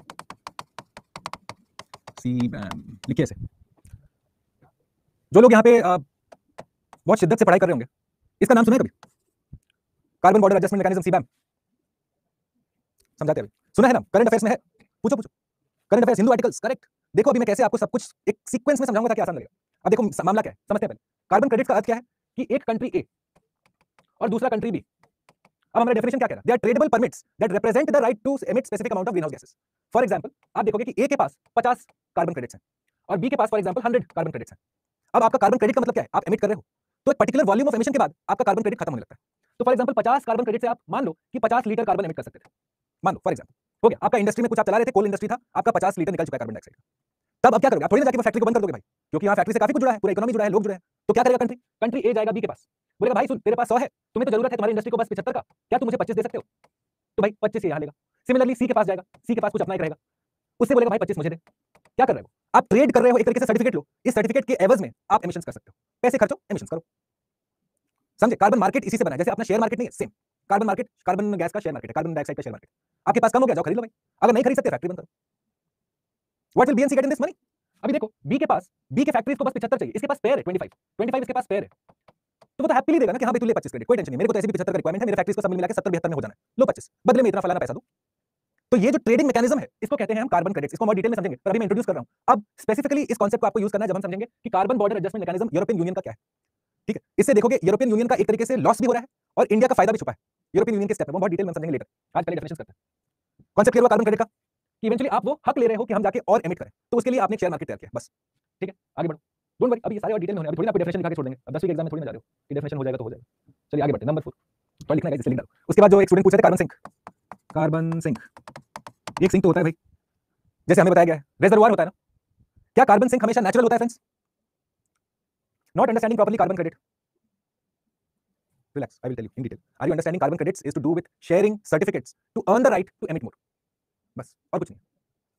CBAM। लिखिए ऐसे, जो लोग यहाँ पे बहुत शिद्दत से पढ़ाई कर रहे होंगे, इसका नाम सुना है कभी? Carbon border adjustment mechanism, CBAM, समझाते हैं? सुना है ना, करंट अफेयर्स में है, पूछो पूछो, current affairs, Hindu articles, correct. देखो अभी मैं कैसे आपको सब कुछ एक सीक्वेंस में समझाऊंगा ताकि आसान लगेगा। अब देखो मामला क्या है, समझते हैं पहले। कार्बन क्रेडिट का अर्थ क्या है कि एक कंट्री ए और दूसरा कंट्री बी, अब हमारा डेफिनेशन क्या कह रहा है, they are tradable permits that represent the right to emit specific amount of greenhouse gases. For example आप देखोगे कि ए के पास 50 कार्बन क्रेडिट्स हैं और बी के पास फॉर एग्जांपल 100 कार्बन क्रेडिट्स हैं। अब आपका कार्बन क्रेडिट का मतलब क्या है, आप एमिट कर रहे हो, तो एक पर्टिकुलर वॉल्यूम ऑफ एमिशन के बाद आपका कार्बन क्रेडिट खत्म होने लगता है। तो फॉर एग्जांपल 50 कार्बन क्रेडिट से आप मान लो कि 50 लीटर कार्बन एमिट कर सकते थे, मान लो फॉर एग्जांपल, हो गया, आपका इंडस्ट्री में कुछ आप चला रहे थे, कोल इंडस्ट्री था, आपका 50 लीटर निकल चुका है कार्बन डाइऑक्साइड का। तब अब क्या करोगे, आप थोड़ी ना जाके वो फैक्ट्री को बंद कर दोगे भाई, क्योंकि यहाँ फैक्ट्री से काफी कुछ जुड़ा है, पूरा इकोनॉमी जुड़ा है, लोग जुड़े हैं। तो क्या करेगा कंट्री ए जाएगा बी के पास, बोलेगा भाई सुन, तेरे पास 100 है, तुम्हें तो जरूरत है तुम्हारी इंडस्ट्री को बस 75 का, क्या तुम मुझे 25 दे सकते हो? तो भाई 25 यहाँ लेगा। सिमिलरली सी के पास जाएगा, सी के पास कुछ अपना एक रहेगा, उससे बोलेगा भाई 25 मुझे दे। क्या कर रहे हो आप, ट्रेड कर रहे हो, एक तरीके से सर्टिफिकेट लो, इस सर्टिफिकेट के एवज में आप एमिशंस कर सकते हो, पैसे खर्चो एमिशंस करो, समझे? कार्बन मार्केट इसी से बना है, जैसे अपना शेयर मार्केट नहीं है, same carbon market, carbon gas का शेयर मार्केट है, कार्बन डाइऑक्साइड का शेयर मार्केट। आपके पास कम हो गया, जाओ खरीद लो भाई, अगर नहीं खरीद सकते फैक्ट्री बंद करो। What will BNC get in this money? अभी देखो बी के फैक्ट्रीज को बस 75 चाहिए, इसके पास पेयर है 25 इसके पास पेयर है, तो वो तो हैप्पीली देगा ना कि हाँ भाई तू ले 25 क्रेडिट, कोई टेंशन नहीं, मेरे को तो ऐसे भी 75 का रिक्वायरमेंट है, मेरे फैक्ट्रीज को सब मिला के 70-72 में हो जाना है, लो 25, बदले में इतना फलाना पैसा दो। तो ये जो ट्रेडिंग मैकेनिज्म है इसको कहते हैं हम कार्बन क्रेडिट्स। इसको हम और डिटेल में समझेंगे, पर अभी मैं इंट्रोड्यूस कर रहा हूं। अब स्पेसिफिकली इस कांसेप्ट को आपको यूज करना है जब हम समझेंगे कि carbon border adjustment mechanism European union का क्या है। ठीक है, इससे देखोगे यूरोपियन यूनियन का एक तरीके से लॉस भी हो रहा है और इंडिया का फायदा भी छुपा है यूरोपियन यूनियन के स्टेप में, वो बहुत डिटेल में समझेंगे लेकर। आज पहले डेफिनेशन करते हैं। कॉन्सेप्ट क्लियर हुआ कार्बन क्रेडिट का कि इवेंचुअली आप वो हक ले रहे हो कि हम जाके और एमिट करें, तो उसके लिए आपने शेयर मार्केट तैयार किया, बस। ठीक है, आगे बढ़ो, डोंट वरी, अभी ये सारे और डिटेल में होने, अभी थोड़ी ना आपको डेफिनेशन लिखा के छोड़ देंगे, अब 10वीं के एग्जाम में थोड़ी ना जा रहे हो कि डेफिनेशन हो जाएगा तो हो जाएगा। चलिए आगे बढ़ते हैं, नंबर 4 तो लिखना है गाइस, लिख डालो। उसके बाद जो एक स्टूडेंट पूछ रहे थे कार्बन सिंक, कार्बन सिंक, एक सिंक तो होता है भाई, जैसे हमें बताया गया है रिजर्वोयर होता है ना, क्या कार्बन सिंक हमेशा नेचुरल होता है friends? Not understanding properly carbon credit, relax, I will tell you in detail. Are you understanding carbon credits is to do with sharing certificates to earn the right to emit more, बस और कुछ नहीं।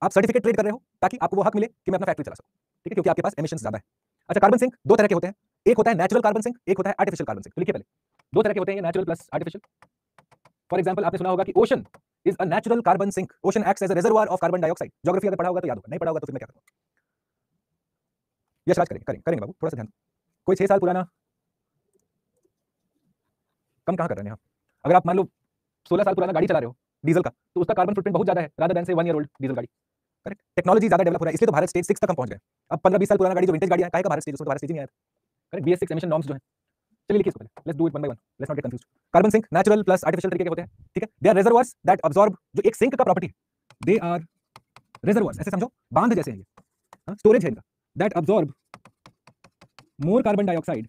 आप सर्टिफिकेट ट्रेड कर रहे हो ताकि आपको वो हक मिले कि मैं अपना फैक्ट्री चला सकूं, ठीक है, क्योंकि आपके पास एमिशंस ज्यादा है। अच्छा, कार्बन सिंक दो तरह के होते हैं, एक होता है नेचुरल कार्बन सिंक, एक होता है आर्टिफिशियल कार्बन सिंक। तो लिखिए पहले, दो तरह के होते हैं, natural plus artificial. For example आपने सुना होगा कि ocean is a natural carbon sink, ocean acts as a reservoir of carbon dioxide. Geography अगर पढ़ा होगा तो याद होगा, नहीं पढ़ा होगा तो फिर मैं क्या करूंगा। यश राज करेंगे बाबू, थोड़ा सा ध्यान। कोई 6 साल पुराना, कम कहां कर रहे हैं आप, अगर आप मान लो 16 साल पुराना गाड़ी चला रहे हो डीजल का, तो उसका कार्बन फुटप्रिंट बहुत ज्यादा है रादर देन से 1 ईयर ओल्ड डीजल गाड़ी। करेक्ट, टेक्नोलॉजी ज्यादा डेवलप हो रहा है, इसलिए तो भारत स्टेज 6 तक हम पहुंच गए। अब 15-20 साल पुराना गाड़ी जो विंटेज गाड़ी है, काहे का भारत स्टेज, उसमें तो भारत स्टेज नहीं आया था। करेक्ट, BS6 एमिशन नॉर्म्स जो है, चलिए लिखिए इसको पहले, let's do it one by one, let's not get confused. Carbon sink natural plus artificial तरीके के होते हैं, ठीक है। They are reservoirs that absorb, जो एक सिंक का प्रॉपर्टी है, दे आर रिजर्वोयर्स, ऐसे समझो बांध जैसे हैं ये, हां स्टोरेज है इनका, that absorb more carbon dioxide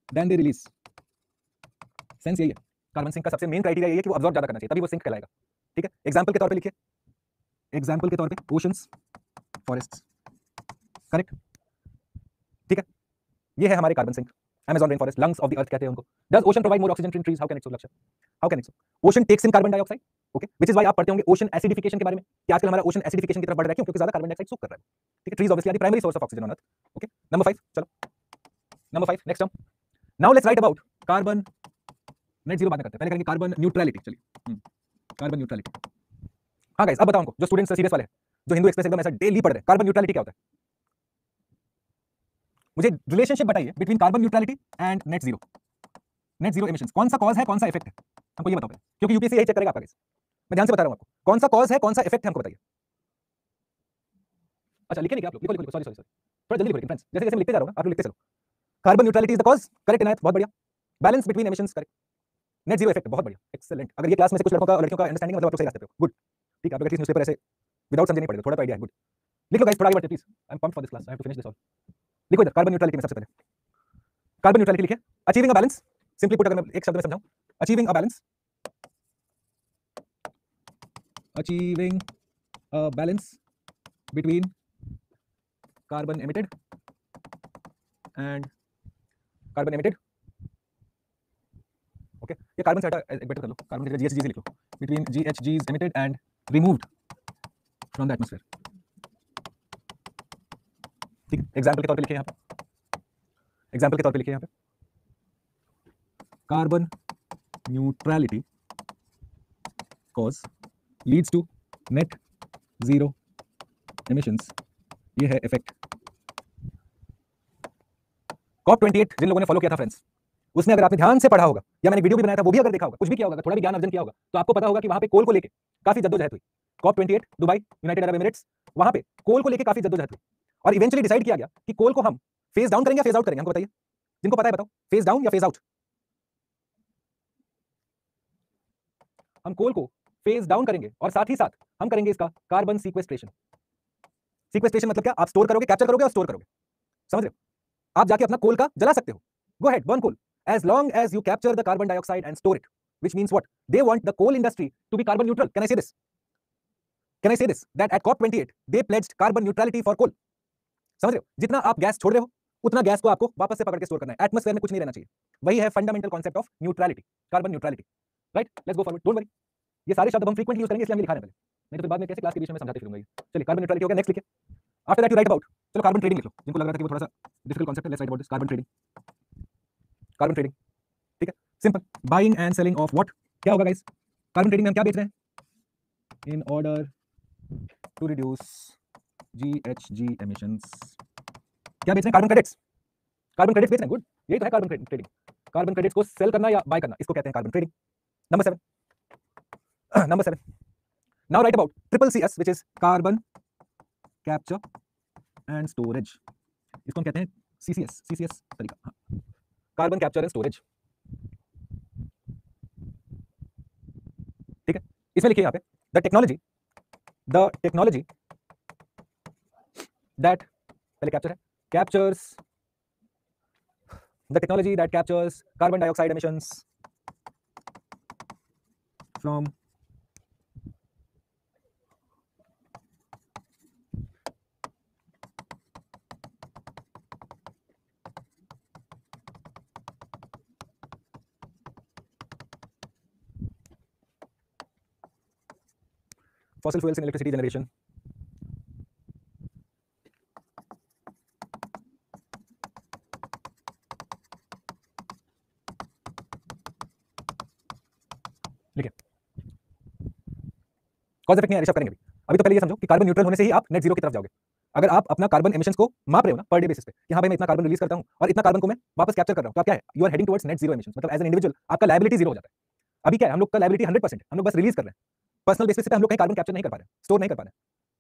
than they release. Sense यही है, कार्बन सिंक का सबसे मेन क्राइटेरिया यही है कि वो अब्सॉर्ब ज्यादा करना चाहिए, तभी वो सिंक कहलाएगा। ठीक है, एग्जांपल के तौर पे लिखिए, एग्जांपल के तौर पे ओशंस, फॉरेस्ट्स, करेक्ट, ठीक है, ये है हमारे carbon sink. Amazon rainforest, lungs of the earth कहते हैं उनको। Does ocean provide more oxygen to trees? How can it so? लक्ष्य, how can it so? Ocean takes in carbon dioxide, okay, which is why आप पढ़ते होंगे ocean acidification के बारे में, कि आजकल हमारा ocean acidification की तरफ बढ़ रहा है, क्यों? क्योंकि ज्यादा कार्बन डाइऑक्साइड सूख कर रहा है। ठीक है, trees obviously are the primary source of oxygen on earth, okay. Number 5, चलो, number 5, next term. Now let's write about carbon net zero, बाद में करते हैं, पहले करेंगे carbon neutrality। चलिए, carbon neutrality। हाँ गाइस, अब बताओ उनको, जो स्टूडेंट्स सीरियस वाले हैं, जो हिंदू एक्सप्रेस एकदम ऐसा डेली पढ़ रहे हैं, कार्बन न्यूट्रलिटी क्या होता है? मुझे रिलेशनशिप बताइए between carbon neutrality and net zero emissions. कौन सा कॉज है, कौन सा इफेक्ट है, हमको ये बताओ पहले, क्योंकि यूपीएससी यही चेक करेगा आपका केस। मैं ध्यान से बता रहा हूं आपको, कौन सा कॉज है, कौन सा इफेक्ट है, हमको बताइए। अच्छा लिखे नहीं क्या आप लोग? लिखो, सॉरी, थोड़ा जल्दी लिखो फ्रेंड्स, जैसे जैसे मैं लिखते जा रहा हूं आप लोग लिखते चलो। Carbon neutrality is the cause, correct Inayat, बहुत बढ़िया। Balance between emissions, correct. Net zero effect, बहुत बढ़िया, एक्सीलेंट। अगर ये क्लास में से कुछ लड़कों का और लड़कियों का अंडरस्टैंडिंग, मतलब आप लोग सही रास्ते पे हो, गुड। ठीक है, आप लोग एटलीस्ट न्यूज़पेपर ऐसे विदाउट समझे नहीं पड़ेगा, थोड़ा तो आइडिया है, गुड। लिख लो गाइस, थोड़ा आगे बढ़ते please, I am pumped for this class, I have to finish this all. लिखो इधर कार्बन न्यूट्रलिटी में सबसे पहले, कार्बन न्यूट्रलिटी लिखिए, achieving a balance, simply put, अगर मैं एक शब्द में समझाऊं, achieving a balance, achieving a balance between carbon emitted and carbon emitted, okay. ये कार्बन से हटा, बेटर कर लो, कार्बन की जगह GHGs लिख लो, between GHGs emitted and removed from the atmosphere. ठीक है, एग्जांपल के तौर पे लिखिए यहाँ पे, एग्जांपल के तौर पे लिखिए यहाँ पे, carbon neutrality cause leads to net zero emissions, ये है इफेक्ट। COP28 जिन लोगों ने फॉलो किया था फ्रेंड्स, उसमें अगर आपने ध्यान से पढ़ा होगा, या मैंने वीडियो भी बनाया था, वो भी अगर देखा होगा, कुछ भी किया होगा, थोड़ा भी ज्ञान अर्जन किया होगा, तो आपको पता होगा कि वहां पे कोल को लेके काफी जद्दोजहद हुई। COP28 Dubai, United Arab Emirates, वहां पे कोल को लेके काफी जद्दोजहद हुई और इवेंचुअली डिसाइड किया गया कि कोल को हम फेज डाउन करेंगे या फेज आउट करेंगे, हमको बताइए, जिनको पता है बताओ, फेज डाउन या फेज आउट। हम कोल को फेज डाउन करेंगे और साथ ही साथ हम करेंगे इसका कार्बन सीक्वेस्ट्रेशन। सीक्वेस्ट्रेशन मतलब क्या? आप स्टोर करोगे, कैप्चर करोगे और स्टोर करोगे, समझ रहे हो? आप जाके अपना कोल का जला सकते हो, go ahead, burn coal, as long as you capture the carbon dioxide and store it, which means what? They want the coal industry to be carbon neutral. Can I say this? Can I say this? That at COP28 they pledged carbon neutrality for coal. समझ रहे हो? जितना आप गैस छोड़ रहे हो, उतना गैस को आपको वापस से पकड़ के स्टोर करना है, एटमॉस्फेयर में कुछ नहीं रहना चाहिए। वही है fundamental concept of neutrality, carbon neutrality, right? Let's go forward, don't worry, ये सारे शब्द हम फ्रीक्वेंटली यूज करेंगे, इसलिए हम लिखा रहे हैं पहले, नहीं तो बाद में कैसे क्लास के बीच में समझाते फिरूंगा ये। चलिए, कार्बन न्यूट्रलिटी हो गया, नेक्स्ट लिखिए। After that you right about, चलो कार्बन ट्रेडिंग लिख लो, जिनको लग रहा था कि वो थोड़ा सा डिफिकल्ट कॉन्सेप्ट है, let's write about this, carbon trading. Carbon trading, ठीक है, simple, buying and selling of what? क्या होगा गाइस? कार्बन ट्रेडिंग में हम क्या बेच रहे हैं? In order to reduce GHG emissions, क्या बेच रहे हैं? Carbon credits. कार्बन क्रेडिट्स बेच रहे हैं, गुड, यही तो है कार्बन ट्रेडिंग। कार्बन क्रेडिट्स को सेल करना या बाय करना, इसको कहते हैं carbon trading. Number 7, number 7, now right about triple CS which is carbon capture and storage. इसको हम कहते हैं CCS तरीका, हाँ, कार्बन कैप्चर एंड स्टोरेज। ठीक है, इसमें लिखिए यहाँ पे द टेक्नोलॉजी दैट, पहले कैप्चर है, captures, the technology that captures carbon dioxide emissions from fossil fuels in electricity generation. लिखिए, कॉज इफेक्ट नहीं ऋषभ करेंगे अभी तो पहले ये समझो कि कार्बन न्यूट्रल होने से ही आप नेट जीरो की तरफ जाओगे। अगर आप अपना कार्बन एमिशंस को माप रहे हो ना पर डे बेसिस पे कि हाँ भाई मैं इतना कार्बन रिलीज करता हूँ और इतना कार्बन को मैं वापस कैप्चर कर रहा हूँ, तो आप क्या है, you are heading towards net zero emissions, मतलब एज एन इंडिविजुअल आपका लायबिलिटी जीरो हो जाता है। अभी क्या है, हम लोग का लायबिलिटी 100% है, हम लोग बस रिलीज कर रहे हैं, पर्सनल बेसिस पे हम लोग कहीं कार्बन कैप्चर नहीं कर पा रहे, स्टोर नहीं कर पा रहे,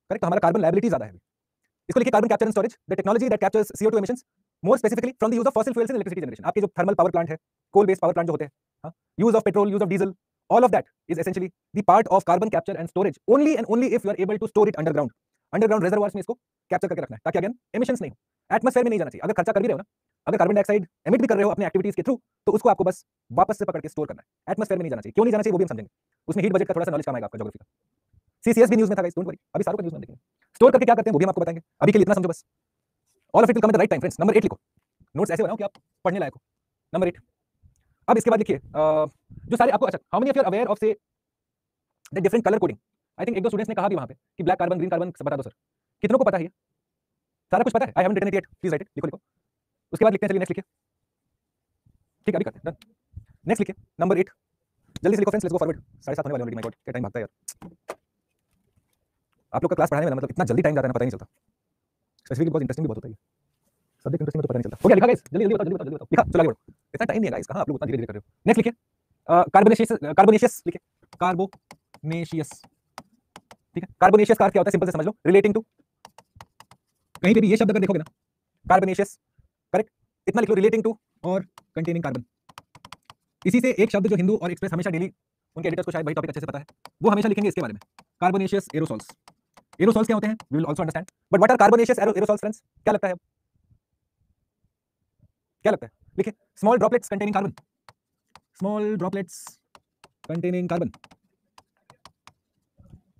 करेक्ट, तो हमारा कार्बन लायबिलिटी ज्यादा है। इसको लिखिए carbon capture and storage, the technology that captures CO2 emissions more specifically from the use of fossil fuels in electricity generation. आपके जो थर्मल पावर प्लांट है, कोल बेस्ड पावर प्लांट जो होते हैं, use of petrol, use of diesel, all of that is essentially the part of carbon capture and storage only and only if you are able to store it underground reservoirs में इसको कैप्चर करके रखना है ताकि अगेन एमिशंस नहीं हो, एटमॉस्फेयर में नहीं जाना चाहिए। अगर खर्चा कर भी रहे हो ना, अगर कार्बन डाइऑक्साइड एमिट भी कर रहे हो अपने एक्टिविटीज के थ्रू, तो उसको आपको बस वापस से पकड़ के स्टोर करना है, एटमॉस्फेयर में नहीं जाना चाहिए। क्यों नहीं जाना चाहिए वो भी हम समझेंगे, उसमें हीट बजट का थोड़ा सा नॉलेज काम आएगा आपका ज्योग्राफी का। CCS भी न्यूज में था गाइस, डोंट वरी, अभी सारों का न्यूज में देखेंगे। स्टोर करके क्या करते हैं वो भी हम आपको बताएंगे, अभी के लिए इतना समझो बस। All of it will come at the right time friends. Number 8 लिखो, नोट्स ऐसे बनाओ कि आप पढ़ने लायक हो। नंबर 8, अब इसके बाद लिखिए जो सारे आपको, अच्छा, how many of you are aware of say the different colour coding. I think एक दो स्टूडेंट्स ने कहा भी वहां पे कि ब्लैक कार्बन, ग्रीन कार्बन बता दो सर, कितनों को पता है ये सारा कुछ पता है? I haven't written it yet, please write it, लिखो लिखो। उसके बाद लिखते हैं, चलिए नेक्स्ट लिखिए, ठीक है अभी करते हैं, डन। नेक्स्ट लिखिए नंबर 8, जल्दी से लिखो फ्रेंड्स, लेट्स गो फॉरवर्ड, 7:30 होने वाले ऑलरेडी, माय गॉड क्या टाइम भागता है यार। आप लोग का क्लास पढ़ाने में मतलब इतना जल्दी टाइम जाता है ना, पता ही नहीं चलता। स्पेसिफिकली बहुत इंटरेस्टिंग भी बहुत होता है, सब्जेक्ट इंटरेस्टिंग तो पता नहीं चलता। हो गया लिखा गाइस, जल्दी जल्दी बताओ, जल्दी बताओ, लिखा, चलो आगे बढ़ो, इतना टाइम नहीं है गाइस, कहां आप लोग उतना धीरे धीरे कर रहे हो। नेक्स्ट लिखिए कार्बोनेशियस लिखिए, कार्बोनेशियस, ठीक है। कार्बोनेशियस का अर्थ क्या होता है, सिंपल से समझ लो, रिलेटिंग टू, कहीं पे भी ये शब्द अगर देखोगे ना, कार्बोनेशियस, करेक्ट, इतना लिख लो, रिलेटिंग टू और कंटेनिंग कार्बन। इसी से एक शब्द जो हिंदू और एक्सप्रेस हमेशा डेली, उनके एडिटर्स को शायद वही टॉपिक अच्छे से पता है, वो हमेशा लिखेंगे इसके बारे में, कार्बोनेशियस एरोसॉल्स। एरोसॉल्स क्या होते हैं, we will also understand, but what are carbonaceous aerosols friends, क्या लगता है, क्या लगता है, लिखिए, small droplets containing carbon, small droplets containing carbon,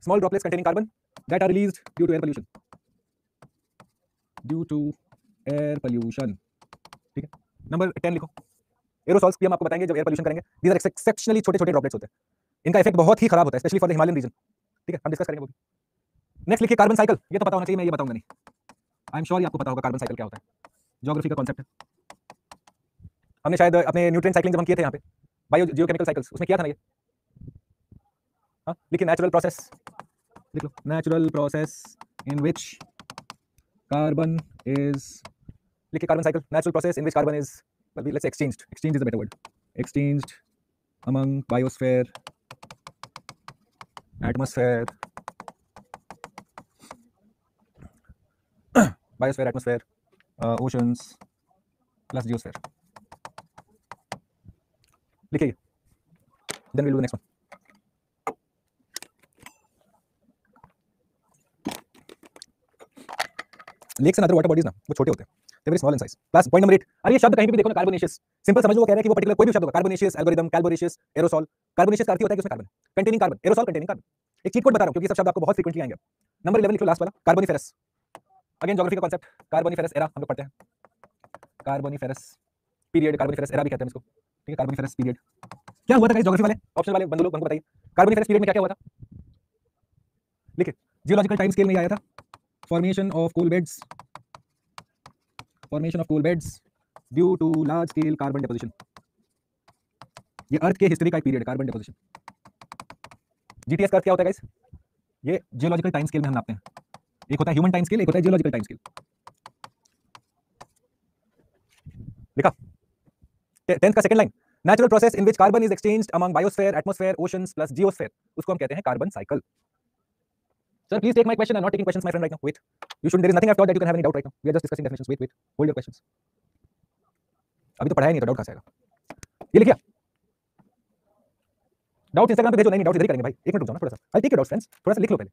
small droplets containing carbon that are released due to air pollution, due to air pollution, ठीक है। नंबर 10 लिखो, एरोसॉल्स भी हम आपको बताएंगे जब एयर पोल्यूशन करेंगे, दीज आर एक्सेप्शनली छोटे छोटे ड्रॉपलेट्स होते हैं, इनका इफेक्ट बहुत ही खराब होता है, specially for the Himalayan region, ठीक है, हम डिस्कस करेंगे वो भी। नेक्स्ट लिखिए कार्बन साइकिल, ये तो पता होना चाहिए, मैं ये बताऊंगा नहीं, आई एम श्योर ये आपको पता होगा कार्बन साइकिल क्या होता है, ज्योग्राफी का कॉन्सेप्ट है, हमने शायद अपने न्यूट्रिएंट साइक्लिंग जब हम किए थे यहाँ पे, बायो जियोकेमिकल साइकिल्स, उसमें किया था ना ये, हाँ लिखिए, नेचुरल प्रोसेस, लिख लो, natural process in which carbon is, लिखिए carbon cycle, natural process in which carbon is, let's say exchanged, exchange is a better word, exchanged among biosphere, atmosphere, biosphere, atmosphere, oceans plus geosphere, लिखिए, then will do the next one. Lakes and other water bodies ना वो छोटे होते हैं, they very small in size. Plus point number 8, अरे ये शब्द कहीं भी देखो ना, कार्बोनेशियस, सिंपल समझ लो, वो कह रहा है कि वो पर्टिकुलर कोई भी शब्द होगा, कार्बोनेशियस एल्गोरिथम, कैल्बोनेशियस एरोसॉल, कार्बोनेशियस का अर्थ होता है कि उसमें carbon, containing carbon, aerosol containing carbon. एक चीट कोड बता रहा हूं क्योंकि सब शब्द आपको बहुत फ्रीक्वेंटली आएंगे। नंबर 11 लिख लो लास्ट वाला, कार्बोनिफेरस, अगेन ज्योग्राफी का कांसेप्ट, कार्बोनिफेरस एरा हम लोग पढ़ते हैं, कार्बोनिफेरस पीरियड, कार्बोनिफेरस एरा भी कहते हैं इसको, ठीक है, कार्बोनिफेरस पीरियड क्या हुआ था गाइस, ज्योग्राफी वाले ऑप्शन वाले बंदो लोग हमको बताइए, कार्बोनिफेरस पीरियड में क्या क्या हुआ था, लिखिए, जियोलॉजिकल टाइम स्केल में आया था, formation of coal beds, formation of coal beds due to large scale carbon deposition, ये अर्थ के हिस्ट्री का एक पीरियड है कार्बन डिपोजिशन। जीटीएस का अर्थ क्या होता है गाइस, ये जियोलॉजिकल टाइम स्केल में हम नापते हैं, एक होता है ह्यूमन टाइम स्केल, एक होता है जियोलॉजिकल टाइम स्केल। लिखा 10th का second line, natural process in which carbon is exchanged among biosphere, atmosphere, oceans plus geosphere, उसको हम कहते हैं carbon cycle. Sir, please take my question. I'm not taking questions, my friend, right now. Wait. You shouldn't. There is nothing I've taught that you can have any doubt right now. We are just discussing definitions. Wait. Hold your questions. अभी तो पढ़ाया नहीं तो डाउट कहाँ से आएगा? ये लिखिए. डाउट इंस्टाग्राम पे भेजो. नहीं डाउट इधर ही करेंगे भाई. एक मिनट रुक जाओ ना थोड़ा सा. I take your doubts friends. थोड़ा सा लिख लो पहले.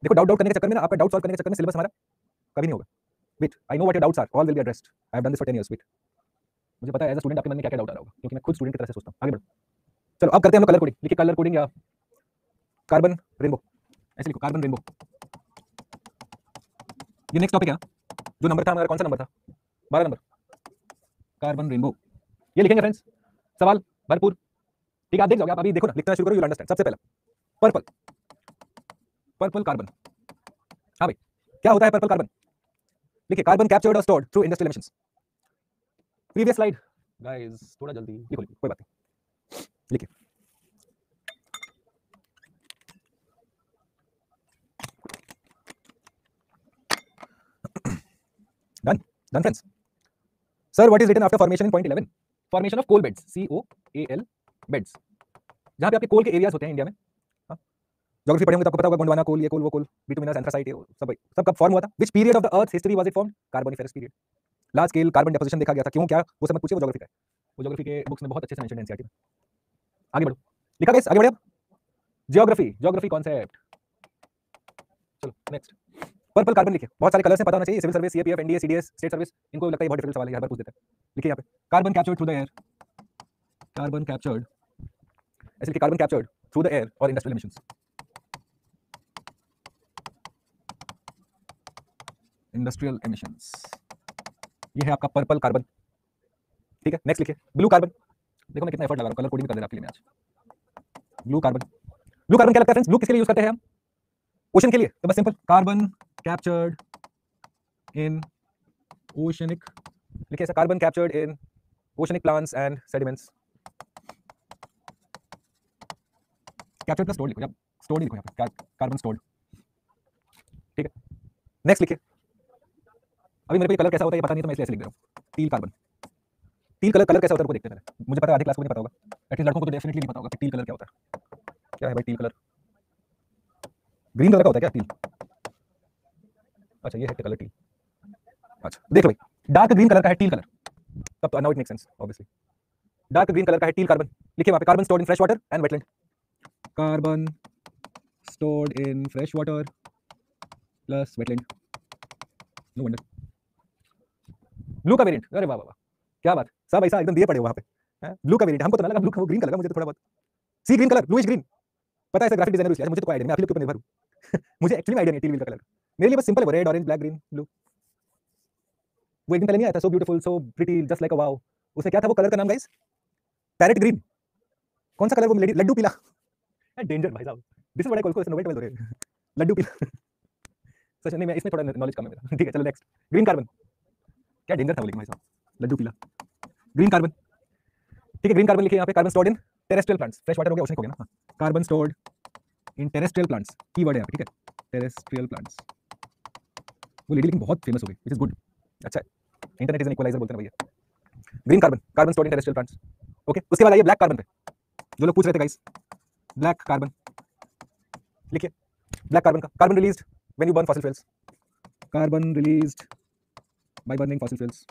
देखो डाउट करने के चक्कर में ना, आपका डाउट सॉल्व करने के चक्कर में सिलेबस हमारा कभी नहीं होगा. Wait, I know what your doubts are. All will be addressed. I have done this for 10 years. Wait, मुझे पता है एज अ स्टूडेंट आपके मन में क्या-क्या डाउट आ रहा होगा, क्योंकि मैं खुद स्टूडेंट की तरह से सोचता हूं. आगे बढ़ो. चलो अब करते हैं हम लोग कलर कोडिंग. लिखिए कलर कोडिंग या कार्बन रेनबो. ऐसे लिखो कार्बन रेनबो. ये नेक्स्ट टॉपिक है. जो नंबर था हमारा, कौन सा नंबर था? 12 नंबर. Carbon rainbow. ये लिखेंगे फ्रेंड्स. सवाल भरपूर. ठीक है, आप देख जाओगे. आप अभी देखो ना, लिखना शुरू करो. You will understand. सबसे पहला पर्पल. Purple carbon. हाँ भाई, क्या होता है पर्पल कार्बन? लिखिए कार्बन कैप्चर्ड और stored through industrial emissions. Previous slide guys, थोड़ा जल्दी लिखो. कोई बात नहीं, लिखिए. Done friends. Sir, what is written after formation in point 11? Formation of coal beds, COAL beds. जहाँ पे आपके कोल के एरियाज होते हैं इंडिया में. हाँ, ज्योग्राफी पढ़ेंगे तो आपको पता होगा गोंडवाना कोल, ये कोल, वो कोल, बिटुमिनस, एंथ्रासाइट, ये सब भाई सब कब फॉर्म हुआ था? Which period of the Earth's history was it formed? Carboniferous period. Large scale carbon deposition देखा गया था. क्यों, क्या, वो सब मत पूछिए, वो ज्योग्राफी का है. वो ज्योग्राफी के बुक्स में बहुत अच्छे से मेंशन है एनसीईआरटी में. आगे बढ़ो. लिखा गाइस, आगे बढ़े अब. Geography concept. चलो नेक्स्ट. पर्पल कार्बन लिखिए. बहुत सारे कलर्स हैं, पता होना चाहिए. Civil service, CAPF, NDA, CDS, state service, इनको लगता है बहुत डिफिकल्ट सवाल है, हर बार पूछ देते हैं. लिखिए यहाँ पे carbon captured through the air. Carbon captured, ऐसे लिखिए carbon captured through the air और इंडस्ट्रियल एमिशंस. इंडस्ट्रियल एमिशंस, ये है आपका पर्पल कार्बन. ठीक है, नेक्स्ट लिखिए ब्लू कार्बन. देखो मैं कितना एफर्ट लगा रहा हूं, कलर कोडिंग कर दे रहा आपके लिए मैं आज. Blue carbon. ब्लू कार्बन क्या लगता है फ्रेंड्स? ब्लू किसके लिए यूज करते हैं हम? ओशन के लिए. तो बस simple, carbon captured in oceanic. लिखिए ऐसा, carbon captured in oceanic plants and sediments. Captured plus stored लिखो. जब स्टोर्ड लिखो यहाँ पे, कार्बन स्टोर्ड. ठीक है, नेक्स्ट लिखिए. अभी मेरे को ये कलर कैसा होता है ये पता नहीं, तो मैं इसलिए ऐसे लिख दे रहा हूँ. Till carbon. टील कलर कैसा होता है, वो देखते हैं पहले. मुझे पता है आधी क्लास को नहीं पता होगा, एटलीस्ट लड़कों को तो डेफिनेटली नहीं पता होगा कि टील कलर क्या होता है. क्या है भाई टील कलर? ग्रीन कलर का होता है क्या टील? अच्छा, ये है कलर टील. अच्छा देख लो भाई, डार्क ग्रीन कलर का है टील कलर. तब तो now it make sense obviously. Dark green colour का है टील कार्बन. लिखिए वहां पे carbon stored in fresh water and wetland. Carbon stored in fresh water plus wetland. No wonder. Blue का वेरिएंट. अरे वाह वाह, क्या बात. सब ऐसा एकदम दिए पड़े वहां पे. ब्लू का वेरिएंट. हमको तो ना लगा ब्लू का, ग्रीन कलर का मुझे तो थोड़ा बहुत. सी ग्रीन कलर, ब्लूइश ग्रीन. पता है ऐसा ग्राफिक डिजाइनर इसलिए मुझे तो कोई आइडिया नहीं, आप लोग के ऊपर निर्भर हूं. मुझे एक्चुअली आइडिया नहीं टील का कलर. मेरे लिए बस सिंपल है, red, orange, black, green, blue. वो एक दिन पहले नहीं आया था, so beautiful, so pretty, just like a wow. उसमें क्या था वो कलर का नाम गाइस? Parrot green. कौन सा कलर वो? लड्डू पीला. डेंजर भाई साहब. This is what I call novel 12 हो रहे. लड्डू पीला. सच नहीं, मैं इसमें थोड़ा नॉलेज कम है मेरा. ठीक है चलो नेक्स्ट. Green carbon. क्या डेंजर था वो, लेकिन भाई साहब लड्डू पीला. Green carbon. ठीक है, ग्रीन कार्बन लिखिए यहाँ पे. Carbon stored in terrestrial plants. Fresh water हो गया, ओशन हो गया ना. Carbon stored in terrestrial plants, keyword है यहाँ पे. ठीक है, टेरेस्ट्रियल प्लांट्स. वो लेडी लेकिन बहुत फेमस हो गई, व्हिच इज गुड. अच्छा है, इंटरनेट इज एन इक्वलाइजर बोलते हैं भैया. Green carbon, carbon stored in terrestrial plants. Okay, उसके बाद आइए ब्लैक कार्बन पे, जो लोग पूछ रहे थे गाइस. ब्लैक कार्बन लिखिए. ब्लैक कार्बन का, carbon released when you burn fossil fuels. Carbon released by burning fossil fuels.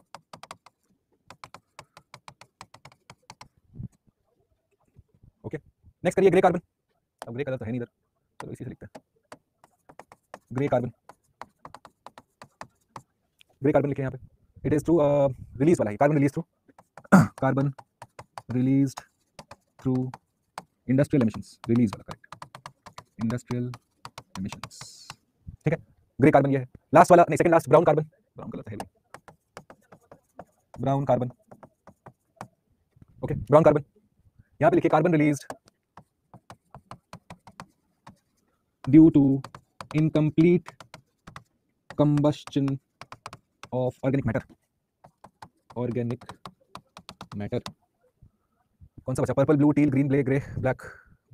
Okay, next करिए ग्रे कार्बन. अब ग्रे कलर तो है नहीं इधर, चलो इसी से लिखते हैं. Grey carbon. ग्रे कार्बन लिखे यहाँ पे. इट इज थ्रू रिलीज वाला है. Carbon release through, carbon released through industrial emissions. Release वाला करेक्ट, इंडस्ट्रियल एमिशंस. ठीक है, ग्रे कार्बन ये है. लास्ट वाला नहीं, second last, brown carbon. Brown colour तो है भी. Brown carbon. Okay, brown carbon यहाँ पे लिखिए. Carbon released due to incomplete combustion of organic matter. Organic matter. कौन सा बचा? Purple, blue, teal, green, grey, black,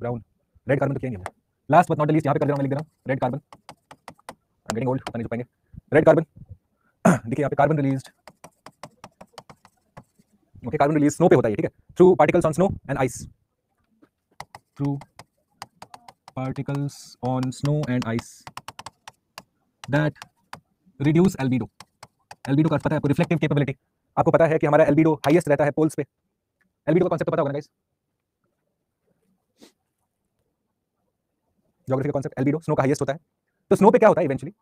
brown. Red carbon तो क्या नहीं है. Last but not the least यहाँ पे कर दे रहा हूँ, मैं लिख दे रहा हूँ. Red carbon. I am getting old, पता नहीं जो पाएंगे. Red carbon. देखिए यहाँ पे carbon released okay, carbon release snow पे होता है, ठीक है, through particles on snow and ice, through particles on snow and ice that reduce albedo. Albedo का पता है आपको, रिफ्लेक्टिव कैपेबिलिटी। आपको पता है कि हमारा एल्बिडो हाईएस्ट रहता है पोल्स पे। एल्बिडो का कॉन्सेप्ट तो पता होगा ना गाइस, ज्योग्राफी का कॉन्सेप्ट। एल्बिडो स्नो का हाईएस्ट होता है। तो स्नो पे क्या होता है इवेंचुअली,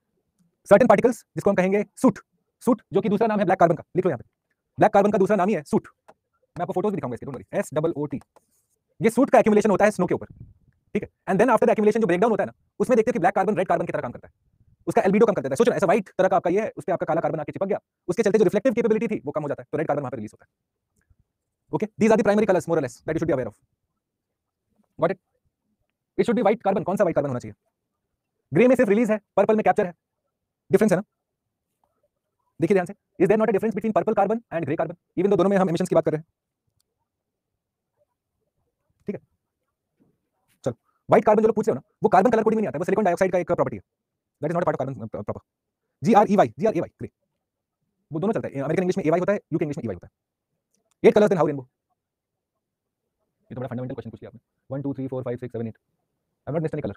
सर्टेन पार्टिकल्स जिसको हम कहेंगे सूट, सूट जो कि दूसरा नाम है ब्लैक कार्बन का, लिख लो यहाँ पे, ब्लैक कार्बन का दूसरा नाम ही है सूट। मैं आपको फोटोज भी दिखाऊंगा इसके, डोंट वरी, SOOT। ये सूट का एक्यूमुलेशन होता है स्नो के ऊपर, ठीक है। And then after the accumulation जो ब्रेकडाउन होता है ना, उसमें देखते हो कि ब्लैक कार्बन रेड कार्बन की तरह काम करता है, उसका एल्बिडो कम कर देता है। सोचो ना, ऐसा व्हाइट तरह का आपका ये है, उस पे आपका काला कार्बन आके चिपक गया, उसके चलते जो रिफ्लेक्टिव कैपेबिलिटी थी वो कम हो जाता है, तो रेड कार्बन वहां पे रिलीज होता है। Okay, these are the primary colours more or less that you should be aware of. Got it? It should be white carbon. कौन सा व्हाइट कार्बन होना चाहिए? ग्रे में सिर्फ रिलीज है, पर्पल में कैप्चर है। डिफरेंस है ना, देखिए ध्यान से। Is there not a difference between purple carbon and grey carbon, even दो दोनों में हम एमिशंस की बात कर रहे हैं, ठीक है। चलो, व्हाइट कार्बन जो लोग पूछ रहे हो ना, वो कार्बन कलर कोडिंग में नहीं आता है, वो सिलिकॉन डाइऑक्साइड का एक प्रॉपर्टी है, that is not a part of carbon proper. GREY grey, वो दोनों चलता है। अमेरिकन इंग्लिश में AY होता है, यूके इंग्लिश में EY होता है। 8 कलर्स देन हाउ रेनबो? ये तो बड़ा फंडामेंटल क्वेश्चन पूछ लिया आपने। 1 2 3 4 5 6 7 8, आई am not missed any colour.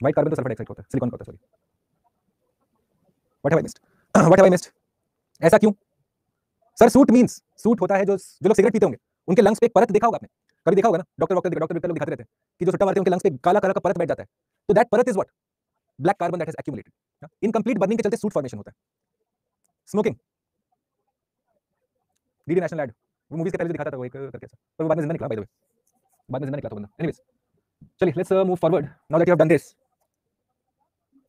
White carbon तो सल्फर डाइऑक्साइड होता है, सिलिकॉन का होता है, sorry. What have I missed? What have I missed? ऐसा क्यों सर? सूट मींस, सूट होता है जो लोग सिगरेट पीते होंगे, उनके लंग्स पे एक परत देखा होगा आपने, कभी देखा होगा ना, डॉक्टर लोग दिखाते रहते हैं कि जो सुट्टा मारते हैं उनके लंग्स पे काला काला का परत बैठ जाता है, तो दैट परत is what? Black carbon that has accumulated. Incomplete burning के चलते सूट फॉर्मेशन होता है। स्मोकिंग, डीडी नेशनल एड, वो मूवीज के पहले दिखाता था वो एक करके ऐसा, पर वो बाद में जिंदा निकला, बाय द वे, बाद में जिंदा निकला था बंदा। एनीवेज, चलिए let's move forward now that you have done this.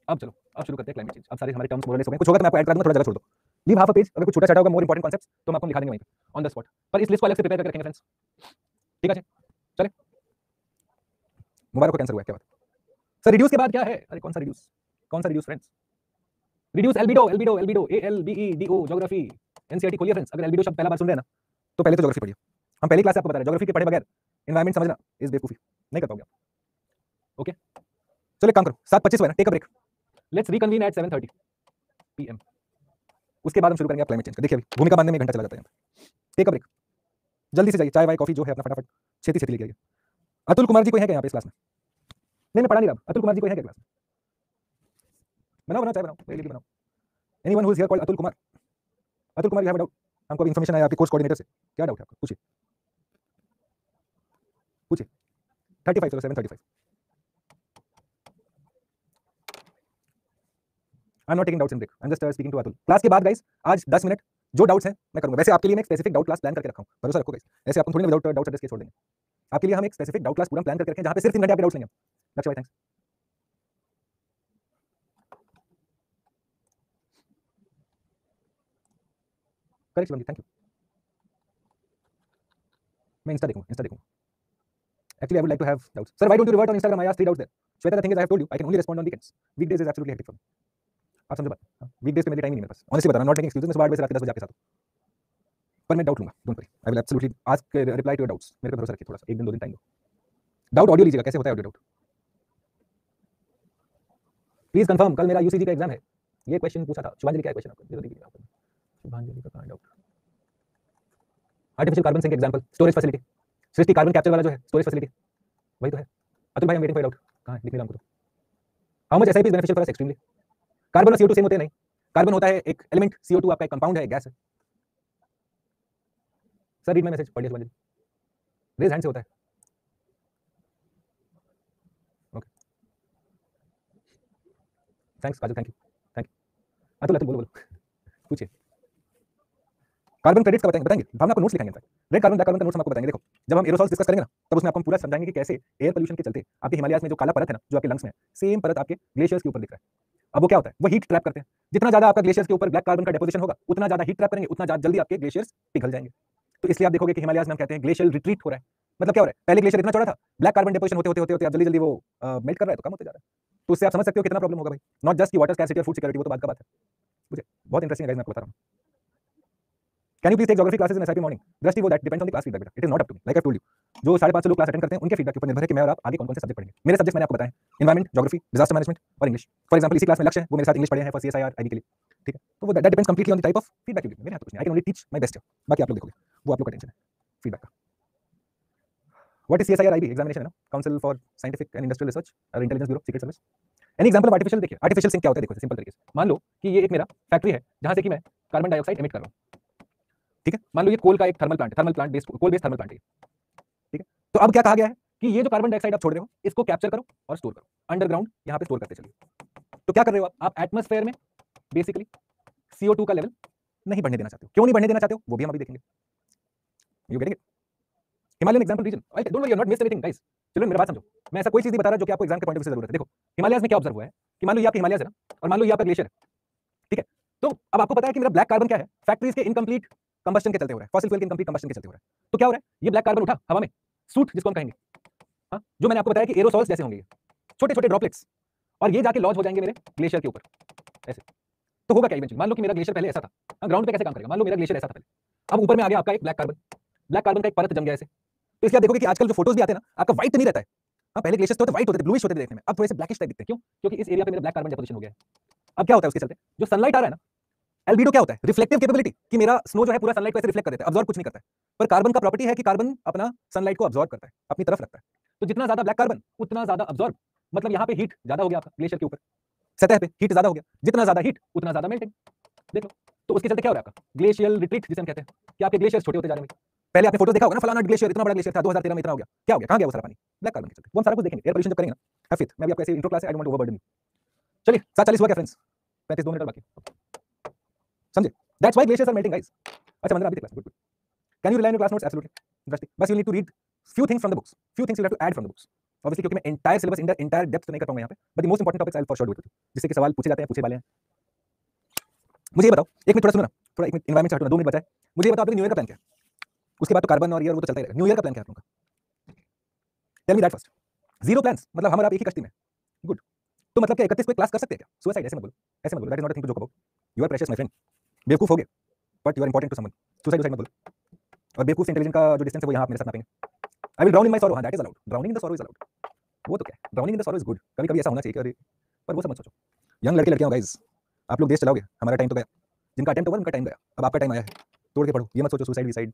अब चलो, अब शुरू करते हैं क्लाइमेट चेंज। अब सारे हमारे टर्म्स मोरलेस हो गए, कुछ होगा तो मैं आपको ऐड कर दूंगा, थोड़ा जगह छोड़ दो, लीव हाफ अ पेज। अगर कुछ छोटा छोटा होगा मोर इंपॉर्टेंट कॉन्सेप्ट्स तो हम आपको दिखा देंगे वहीं पे ऑन द स्पॉट, पर इस लिस्ट को अलग से प्रिपेयर करके रखेंगे फ्रेंड्स, ठीक है? चले, मुबारक को कैंसर हुआ है, क्या बात? सर रिड्यूस के बाद क्या है? अरे कौन सा रिड्यूस, कौन सा reduce friends? Reduce albedo, albedo, albedo, ALBEDO, geography, NCERT खोलिए फ्रेंड्स। अगर एल्बिडो शब्द पहला बार सुन रहे हैं ना, तो पहले तो ज्योग्राफी पढ़िए। हम पहली क्लास से आपको बता रहे हैं, ज्योग्राफी के पढ़े बगैर एनवायरमेंट समझना इज बेवकूफी, नहीं कर पाओगे आप। ओके, चलो एक काम करो, 7:25 हुआ ना, take a break, let's reconvene at 7:30 PM। उसके बाद हम शुरू करेंगे क्लाइमेट चेंज का। देखिए अभी भूमिका बांधने में 1 घंटा चला जाता है यहाँ पे। टेक अ ब्रेक, जल्दी से जाइए, चाय वाय कॉफी जो है अपना फटाफट छेती छेती लेके आइए। अतुल कुमार जी कोई है क्या यहाँ पे इस क्लास में? नहीं मैं पढ़ा नहीं रहा, अतुल कुमार जी कोई है क्या क्लास में? बनाओ बनाओ चाय बनाओ, मेरे लिए बनाओ। Anyone who is here called Atul Kumar? Atul Kumar, you have a doubt? हमको इन्फॉर्मेशन आया आपके कोर्स कोऑर्डिनेटर से, क्या डाउट है आपको? पूछिए पूछिए। 35 चलो 7:35। I am not taking doubts in break, I am just speaking to Atul. Class के बाद गाइस आज 10 मिनट जो डाउट्स हैं मैं करूंगा। वैसे आपके लिए मैं एक स्पेसिफिक डाउट क्लास प्लान करके रखा हूं, भरोसा रखो गाइस, ऐसे आपको थोड़ी ना विदाउट डाउट्स एड्रेस के छोड़ देंगे। आपके लिए हम एक स्पेसिफिक डाउट क्लास पूरा प्लान करके रखें जहां पे सिर्फ 3 घंटे आपके डाउट्स लेंगे। लक्ष्य भाई thanks. Correct Shivam ji, thank you. मैं इंस्टा देखूंगा, इंस्टा देखूंगा। Actually, I would like to have doubts. Sir, why don't you revert on Instagram? I asked 3 doubts there. Shweta, the thing is, I have told you, I can only respond on weekends. Weekdays is absolutely hectic for me. आप समझो बात, weekdays पे मेरे टाइम ही नहीं मेरे पास। Honestly बता रहा हूँ, not making excuses, मैं सुबह 8 बजे से रात के 10 बजे आपके साथ हूँ। पर मैं डाउट लूंगा, don't worry, I will absolutely ask reply to your doubts. मेरे पे भरोसा रखिए थोड़ा सा, 1 दिन 2 दिन टाइम दो। डाउट ऑडियो लीजिएगा, कैसे होता है ऑडियो डाउट? प्लीज कंफर्म, कल मेरा यूसीजी का एग्जाम है। ये क्वेश्चन पूछा था शुभांजलि, क्या क्वेश्चन आपका? ये तो देखिए आपको शुभांजलि का कहां doubt. Artificial carbon sink example, storage facility. Srishti carbon capture वाला जो है स्टोरेज फैसिलिटी, वही तो है। अतुल भाई, I am waiting for doubt. कहां है? लिख नहीं रहा हमको तो। How much SIP is beneficial for us? Extremely. Carbon और CO2 सेम होते हैं? नहीं, कार्बन होता है एक एलिमेंट, CO2 आपका एक कंपाउंड है, गैस है। सर रीड माय मैसेज, पढ़ लिया शुभांजलि, रेज हैंड से होता है। Okay thanks Kajal, thank you, thank you. Atul Atul बोलो बोलो, पूछिए। कार्बन क्रेडिट्स का बताएंगे, भावना को नोट्स लिखाएंगे। रेड कार्बन ब्लैक कार्बन का नोट्स हम आपको बताएंगे। देखो जब हम एरोसॉल्स डिस्कस करेंगे ना, तब उसमें आपको पूरा समझाएंगे कि कैसे एयर पोल्यूशन के चलते आपके हिमालयाज में जो काला परत है ना, जो आपके लंग्स में है, सेम परत आपके ग्लेशियर्स के ऊपर दिख रहा है। अब वो क्या होता है? वो हीट ट्रैप करते हैं। जितना ज्यादा आपका ग्लेशियर्स के ऊपर ब्लैक कार्बन का डिपोजिशन होगा, उतना ज्यादा हीट ट्रैप करेंगे, उतना ज्यादा जल्दी आपके ग्लेशियर्स पिघल जाएंगे। तो इसलिए आप देखोगे कि हिमालयाज में हम कहते हैं ग्लेशियल रिट्रीट हो रहा है। मतलब क्या हो रहा है? पहले ग्लेशियर इतना चौड़ा था, ब्लैक कार्बन डिपोजिशन होते होते होते होते अब जल्दी जल्दी वो मेल्ट कर रहा है, तो कम होते जा रहा है। तो उससे आप समझ सकते हो कितना प्रॉब्लम होगा भाई। नॉट जस्ट की वाटर स्कैर्सिटी और फूड सिक्योरिटी, वो तो बात का बात है। मुझे बहुत इंटरेस्टिंग है, मैं आपको बता रहा हूँ। Can you please take geography classes in SIP morning? दृष्टि वो that depends on the class feedback बेटा. It is not up to me. Like I told you, जो 550 लोग क्लास अटेंड करते हैं उनके फीडबैक के ऊपर निर्भर है कि मैं और आप आगे कौन-कौन से सब्जेक्ट पढ़ेंगे। मेरे सब्जेक्ट मैंने आपको बताए, एनवायरमेंट, ज्योग्राफी, डिजास्टर मैनेजमेंट और इंग्लिश। फॉर एग्जांपल इसी क्लास में लक्ष्य है, वो मेरे साथ इंग्लिश पढ़े हैं फॉर CSIR IB के लिए। ठीक है, तो वो that depends completely on the type of feedback you give me. मेरे हाथ तो कुछ नहीं, I can only teach my best. बाकी आप लोग देखोगे, वो आप लोग का टेंशन है फीडबैक का। What is CSIR IB examination है ना, council for scientific and industrial research और intelligence bureau, secret service. Any example of artificial, देखिए आर्टिफिशियल सिंक क्या होता है, देखो सिंपल तरीके से मान लो कि ये एक मेरा फैक्ट्री है जहां से कि मैं कार्बन डाइऑक्साइड एमिट कर रहा हूं, ठीक है। मान लो ये कोल का एक thermal plant based, coal based thermal plant है, ठीक है। तो अब क्या कहा गया है कि ये जो कार्बन डाइऑक्साइड आप छोड़ रहे हो इसको कैप्चर करो और स्टोर करो अंडरग्राउंड, यहां पे स्टोर करते चलिए। तो क्या कर रहे हो आप एटमॉस्फेयर में बेसिकली CO2 का लेवल नहीं बढ़ने देना चाहते हो। क्यों नहीं बढ़ने देना चाहते हो वो भी हम अभी देखेंगे। You getting it? Himalayan example region, don't worry, you are not miss anything guys. चलो मेरी बात समझो, मैं ऐसा कोई चीज नहीं बता रहा जो कि आपको एग्जाम के पॉइंट ऑफ व्यू से जरूरत है। देखो हिमालयस में क्या ऑब्जर्व हुआ है कि मान लो ये आपके हिमालयस है ना, और मान लो ये आपका ग्लेशियर है, ठीक है। तो अब आपको पता है कि मेरा ब्लैक कार्बन क्या है, फैक्ट्रीज के इनकम्प्लीट कंबस्शन के चलते हो रहा है, फॉसिल फ्यूल के इनकम्प्लीट कंबस्शन के चलते हो रहा है। तो क्या हो रहा है, ये ब्लैक कार्बन उठा हवा में, सूट जिसको हम कहेंगे, हाँ, जो मैंने आपको बताया कि एरोसॉल्स जैसे होंगे, छोटे छोटे ड्रॉपलेट्स, और ये जाके लॉज हो जाएंगे मेरे ग्लेशियर के ऊपर ऐसे। तो होगा क्या इवेंचुअली, मान लो कि मेरा ग्लेशियर पहले ऐसा था, ग्राउंड पे कैसे काम करेगा, मान लो मेरा ग्लेशियर ऐसा था पहले, अब ऊपर में आ गया आपका एक ब्लैक कार्बन का एक परत जम गया ऐसे। तो इसलिए आप देखोगे कि आजकल जो फोटोज भी आते हैं ना, आपका व्हाइट नहीं रहता है, हाँ पहले ग्लेशियर्स तो व्हाइट होते थे, ब्लूइश होते थे देखने में, अब थोड़े से ब्लैकिश टाइप दिखते हैं। क्यों? क्योंकि इस एरिया पे मेरा ब्लैक कार्बन डिपोजिशन हो गया है। अब क्या होता है उसके चलते, जो सनलाइट आ रहा है ना, एल्बिडो क्या होता है, रिफ्लेक्टिव कैपेबिलिटी, कि मेरा स्नो जो है पूरा सनलाइट को ऐसे रिफ्लेक्ट कर देता है, अब्सॉर्ब कुछ नहीं करता है। पर कार्बन का प्रॉपर्टी है कि कार्बन अपना सनलाइट को अब्सॉर्ब करता है, अपनी तरफ रखता है। तो जितना ज्यादा ब्लैक कार्बन उतना ज्यादा अब्सॉर्ब, मतलब यहाँ पे हीट ज्यादा हो गया आपका ग्लेशियर के ऊपर, सतह पे हीट ज्यादा हो गया, जितना ज्यादा हीट उतना ज्यादा मेल्टिंग। देख लो, तो उसके चलते क्या हो रहा है आपका ग्लेशियल रिट्रीट, जिसे हम कहते हैं कि आपके ग्लेशियर छोटे होते जा रहे हैं। पहले आपने फोटो देखा होगा ना, फलाना ग्लेशियर इतना बड़ा ग्लेशियर था, 2013 में इतना हो गया, क्या हो गया, कहां गया वो सारा पानी, ब्लैक कार्बन के चलते। वो हम सारा कुछ देखेंगे, एयर पोल्यूशन जब करेंगे ना, हैव फेथ, मैं भी आपको ऐसे इंट्रो क्लास है, I don't want to overburden you. चलिए 7:40 हुआ क्या फ्रेंड्स, 35 2 मिनट बाकी, समझे? That's why glaciers are melting guys. अच्छा मंदरा अभी तक good good, can you rely on your class notes, absolutely interesting, बस you need to read few things from the books, few things you have to add from the books, obviously क्योंकि मैं entire syllabus entire depth तो नहीं कर पाऊंगा यहाँ पे, but the most important topics I'll for sure do it with you, जिससे कि सवाल पूछे जाते हैं, पूछे वाले हैं। मुझे ये बताओ, एक मिनट थोड़ा सुनो ना, थोड़ा एक मिनट एनवायरमेंट से हटो ना, 2 मिनट बचा है। मुझे ये बताओ, आपने न्यू ईयर का प्लान क्या है? उसके बाद तो कार्बन और ईयर वो तो चलता ही रहेगा, न्यू ईयर का प्लान क्या है आप लोगों का? Tell me that first. Zero plans, मतलब हम और आप एक ही कश्ती में, गुड। तो मतलब क्या 31 को क्लास कर सकते हैं क्या? सुसाइड ऐसे मत बोलो, ऐसे मत बोलो, that is not a thing to joke about, you are precious my friend, बेवकूफ हो गए but you are important to someone, suicide मत बोलो। और बेवकूफ से इंटेलिजेंट का जो डिस्टेंस है वो यहाँ आप मेरे साथ नापेंगे। I will drown in my sorrow, हां that is allowed, drowning in the sorrow is allowed, वो तो क्या है, drowning in the sorrow is good, कभी कभी ऐसा होना चाहिए कि अरे, पर वो सब मत सोचो। यंग लड़के लड़कियां गाइस, आप लोग देश चलाओगे, हमारा टाइम तो गया, जिनका अटेम्प्ट ओवर उनका टाइम गया, अब आपका टाइम आया है, तोड़ के पढ़ो, ये मत सोचो सुसाइड विसाइड,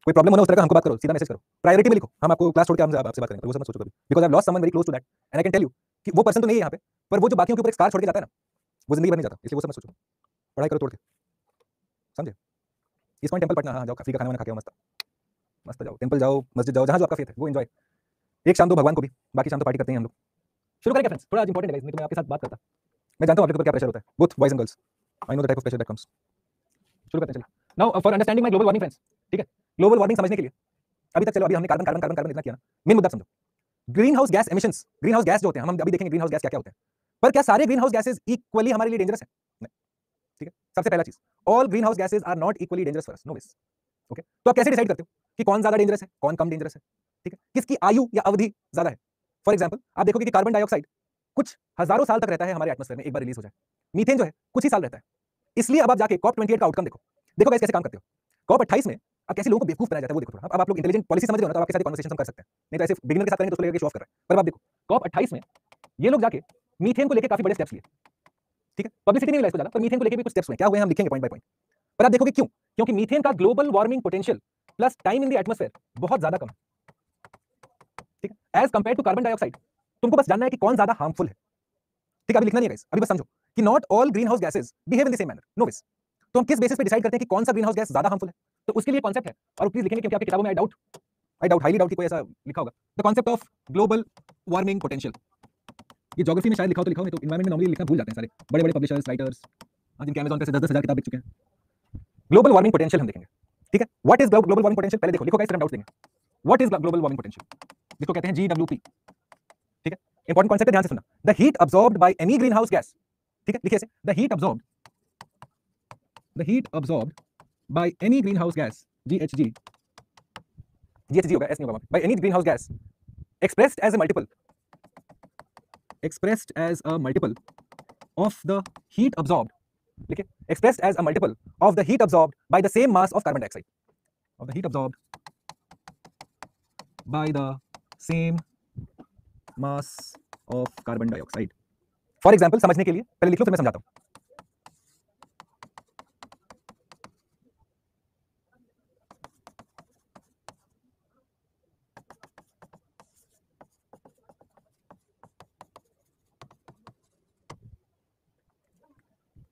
कोई प्रॉब्लम हो ना उस तरह का हमको बात करो, सीधा मैसेज करो, प्रायोरिटी में लिखो, हम आपको क्लास छोड़ के हम आपसे बात करेंगे, वो सब मत सोचो कभी, because I have lost someone very close to that and I can tell you कि वो पर्सन तो नहीं है यहाँ पे, पर वो जो बाकियों के ऊपर एक स्कार छोड़ के जाता है ना, वो जिंदगी भर नहीं जाता, इसलिए वो सब मत सोचो, पढ़ाई करो तोड़ के, समझे? इस पॉइंट टेंपल पढ़ना, हाँ जाओ, काफी का खाना वाना खा के आओ, मस्त मस्त जाओ, टेंपल जाओ, मस्जिद जाओ, जहाँ जो आपका फेथ है वो एंजॉय, एक शाम दो भगवान को भी, बाकी शाम तो पार्टी करते हैं हम लोग। शुरू करें क्या फ्रेंड्स, थोड़ा आज इंपॉर्टेंट है, नहीं तो मैं आपके साथ बात करता, मैं जानता हूँ आपके ऊपर क्या प्रेशर होता है, both boys and girls, I know the type of pressure that comes. शुरू करते हैं चलिए। Now for understanding my global warming friends, ठीक है, ग्लोबल वार्मिंग समझने के लिए अभी तक चलो, अभी हमने कार्बन कार्बन कार्बन कार्बन इतना किया ना, मेन मुद्दा समझो, green house gas emissions, green house gas जो होते हैं, हम अभी देखेंगे ग्रीन हाउस गैस क्या क्या होते हैं, पर क्या सारे ग्रीन हाउस गैसेज इक्वली हमारे लिए डेंजरस है? नहीं, ठीक है, सबसे पहला चीज, all greenhouse gases are not equally dangerous for us, no ways, okay. तो आप कैसे डिसाइड करते हो कि कौन ज्यादा डेंजरस है, कौन कम डेंजरस है, ठीक है, किसकी आयु या अवधि ज्यादा है? फॉर एग्जाम्पल आप देखोगे कि कार्बन डाइऑक्साइड कुछ हजारों साल तक रहता है हमारे एटमॉस्फेयर में, एक बार रिलीज हो जाए, मीथेन जो है कुछ ही साल रहता है, इसलिए अब आप जाके COP28 का आउटकम देखो, देखो गाइस कैसे काम करते हो। COP28 में अब कैसे लोगों को बेवकूफ बनाया जाता है वो देखो थोड़ा, अब आप लोग इंटेलिजेंट पॉलिसी समझ रहे हो ना, तो आपके साथ कन्वर्सेशन हम कर सकते हैं, नहीं तो ऐसे बिगिनर के साथ करेंगे तो उसको लगेगा कि शो ऑफ कर रहा है, पर आप देखो COP28 में ये लोग जाके मीथेन को लेके काफी बड़े स्टेप्स लिए, ठीक है, पब्लिसिटी नहीं मिला इसको ज्यादा, पर मीथेन को लेके भी कुछ स्टेप्स हुए, क्या हुए हम लिखेंगे पॉइंट बाय पॉइंट, पर आप देखोगे क्यों, क्योंकि मीथेन का global warming potential plus time in the atmosphere बहुत ज्यादा कम है, ठीक है, as compare to carbon dioxide. तुमको बस जानना है कि कौन ज्यादा हार्मफुल है, ठीक है, अभी लिखना नहीं है गाइस, अभी बस समझो कि not all greenhouse gases behave in the same manner, no ways. तो हम किस बेसिस पे डिसाइड करते हैं कि कौन सा ग्रीन हाउस गैस ज्यादा हार्मफुल है? तो उसके लिए कॉन्सेप्ट है, और प्लीज लिखेंगे क्योंकि आपकी किताबों में आई डाउट हाईली डाउट कि कोई ऐसा लिखा होगा, the concept of global warming potential. ये ज्योग्राफी में शायद लिखा हो तो लिखा हो, नहीं तो एनवायरमेंट में नॉर्मली लिखना भूल जाते हैं सारे बड़े बड़े पब्लिशर्स, राइटर्स, जिनके अमेज़न पे से 10-10 हजार किताब बिक चुके हैं। ग्लोबल वार्मिंग पोटेंशियल हम देखेंगे, ठीक है, what is global warming potential, पहले देखो, लिखो गाइस, हम डाउट्स देंगे, what is global warming potential, जिसको कहते हैं GWP, ठीक है, इंपॉर्टेंट कॉन्सेप्ट है, ध्यान से सुनना, the heat absorbed by any greenhouse gas, ठीक है, लिखिए ऐसे, the heat absorbed by any greenhouse gas, GHG होगा, एस नहीं होगा, bye any greenhouse gas expressed as a multiple of the heat absorbed, देखिए, expressed as a multiple of the heat absorbed by the same mass of carbon dioxide, of the heat absorbed by the same mass of carbon dioxide। For example समझने के लिए पहले लिख लो फिर मैं समझाता हूं,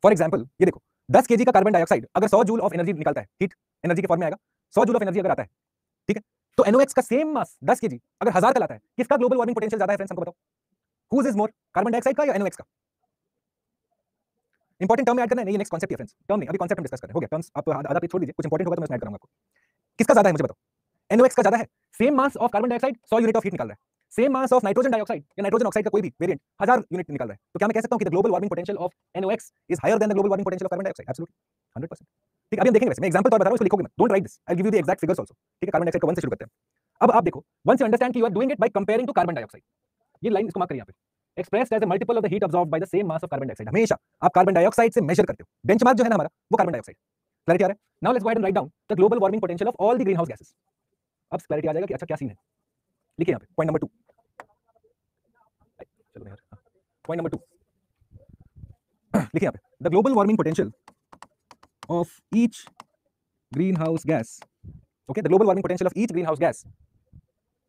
फॉर एग्जाम्पल ये देखो 10 केजी का कार्बन डाइऑक्साइड अगर 100 जूल ऑफ एनर्जी निकालता है, हीट एनर्जी के फॉर्म में आएगा, 100 जूल ऑफ एनर्जी अगर आता है, ठीक है, तो NOx का सेम मास 10 केजी अगर 1000 का लाता है, किसका ग्लोबल वार्मिंग पोटेंशियल ज्यादा है फ्रेंड्स, हमको बताओ। Whose is more, carbon dioxide का या NOx का? इंपॉर्टेंट टर्म ऐड करना है, नहीं, नेक्स्ट कॉन्सेप्ट है फ्रेंड्स, टर्म नहीं, अभी कॉन्सेप्ट हम डिस्कस कर रहे हैं, हो गया, टर्म्स आप आधा पेज छोड़ दीजिए, कुछ इंपॉर्टेंट होगा तो मैं उसमें ऐड करूंगा आपको। किसका ज्यादा है मुझे बताओ। NOx का ज्यादा है, same mass of carbon dioxide 100 unit of heat निकाल रहा है, same mass of nitrogen dioxide या नाइट्रोजन ऑक्साइड का कोई भी वेरिएंट 1000 यूनिट निकाल रहा है, तो क्या मैं कह सकता हूं कि the global warming potential of NOx is higher than the global warming potential of carbon dioxide? Absolutely 100%। ठीक है, अभी हम देखेंगे, वैसे मैं एग्जांपल तौर बता रहा हूं, इसको लिखोगे मत, don't write this, I give you the exact figures also. ठीक है, कार्बन डाइऑक्साइड का 1 से शुरू करते हैं। अब आप देखो, वंस यू अंडरस्टैंड कि you are doing it by comparing to carbon dioxide, ये लाइन इसको मार्क करिए यहां पे, expressed as a multiple of the heat absorbed by the same mass of carbon dioxide. हमेशा आप कार्बन डाइऑक्साइड से मेजर करते हो, बेंचमार्क जो है ना हमारा वो कार्बन डाइऑक्साइड। क्लैरिटी आ रहा है? Now let's go ahead and write down the global warming potential of all the green house gases. अब क्लैरिटी आ जाएगा कि अच्छा क्या सीन है। लिखिए यहां पे पॉइंट नंबर 2, चलो यार, पॉइंट नंबर 2 लिखिए यहां पे, the global warming potential of each greenhouse gas, okay, the global warming potential of each greenhouse gas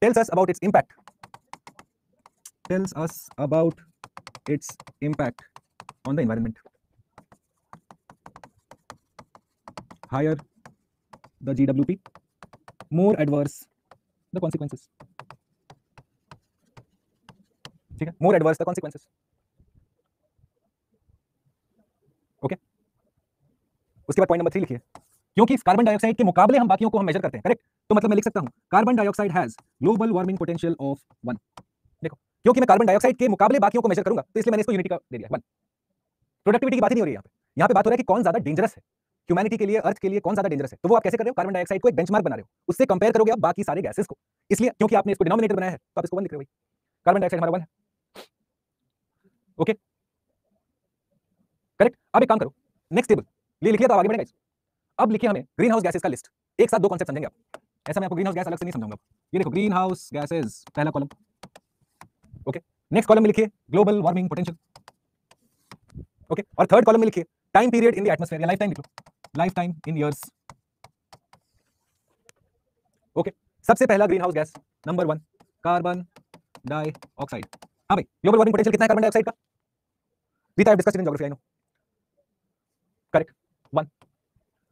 tells us about its impact on the environment. Higher the GWP, more adverse the consequences. ठीक है, more adverse the consequences. okay, उसके बाद पॉइंट नंबर 3 लिखिए, क्योंकि कार्बन डाइऑक्साइड के मुकाबले हम बाकियों को हम मेजर करते हैं, करेक्ट, तो मतलब मैं लिख सकता हूं carbon dioxide has global warming potential of 1। देखो, क्योंकि मैं कार्बन डाइऑक्साइड के मुकाबले बाकियों को मेजर करूंगा, तो इसलिए मैंने इसको यूनिटी का दे दिया 1। प्रोडक्टिविटी की बात ही नहीं हो रही है यहां पे बात हो रहा है कि कौन ज्यादा डेंजरस है ह्यूमैनिटी के लिए, अर्थ के लिए कौन ज्यादा डेंजरस है। तो वो आप कैसे कर रहे हो, कार्बन डाइऑक्साइड को एक बेंचमार्क बना रहे हो, उससे कंपेयर करोगे आप बाकी सारे गैसेस को, इसलिए क्योंकि आपने इसको डिनोमिनेटर बनाया है तो आप इसको 1 लिख रहे हो भाई, कार्बन डाइऑक्साइड हमारा 1 है। Okay, correct. अब एक काम करो, नेक्स्ट टेबल ले लिखिए तो आगे बढ़ेगा। अब लिखिए हमें ग्रीन हाउस गैसेस का लिस्ट, एक साथ 2 कॉन्सेप्ट समझेंगे आप, ऐसा मैं आपको ग्रीन हाउस गैस अलग से नहीं समझाऊंगा। ये देखो ग्रीन हाउस गैसेस पहला कॉलम, ओके, नेक्स्ट कॉलम में लिखिए ग्लोबल वार्मिंग पोटेंशियल, ओके, और थर्ड कॉलम में लिखिए time period in the atmosphere या लाइफ टाइम लिख लो, lifetime in years. Okay, सबसे पहला greenhouse gas number 1 carbon dioxide. हाँ भाई, ग्लोबल वार्मिंग पोटेंशियल कितना है कार्बन डाइऑक्साइड का? Rita I discussed in geography, I know, correct, 1।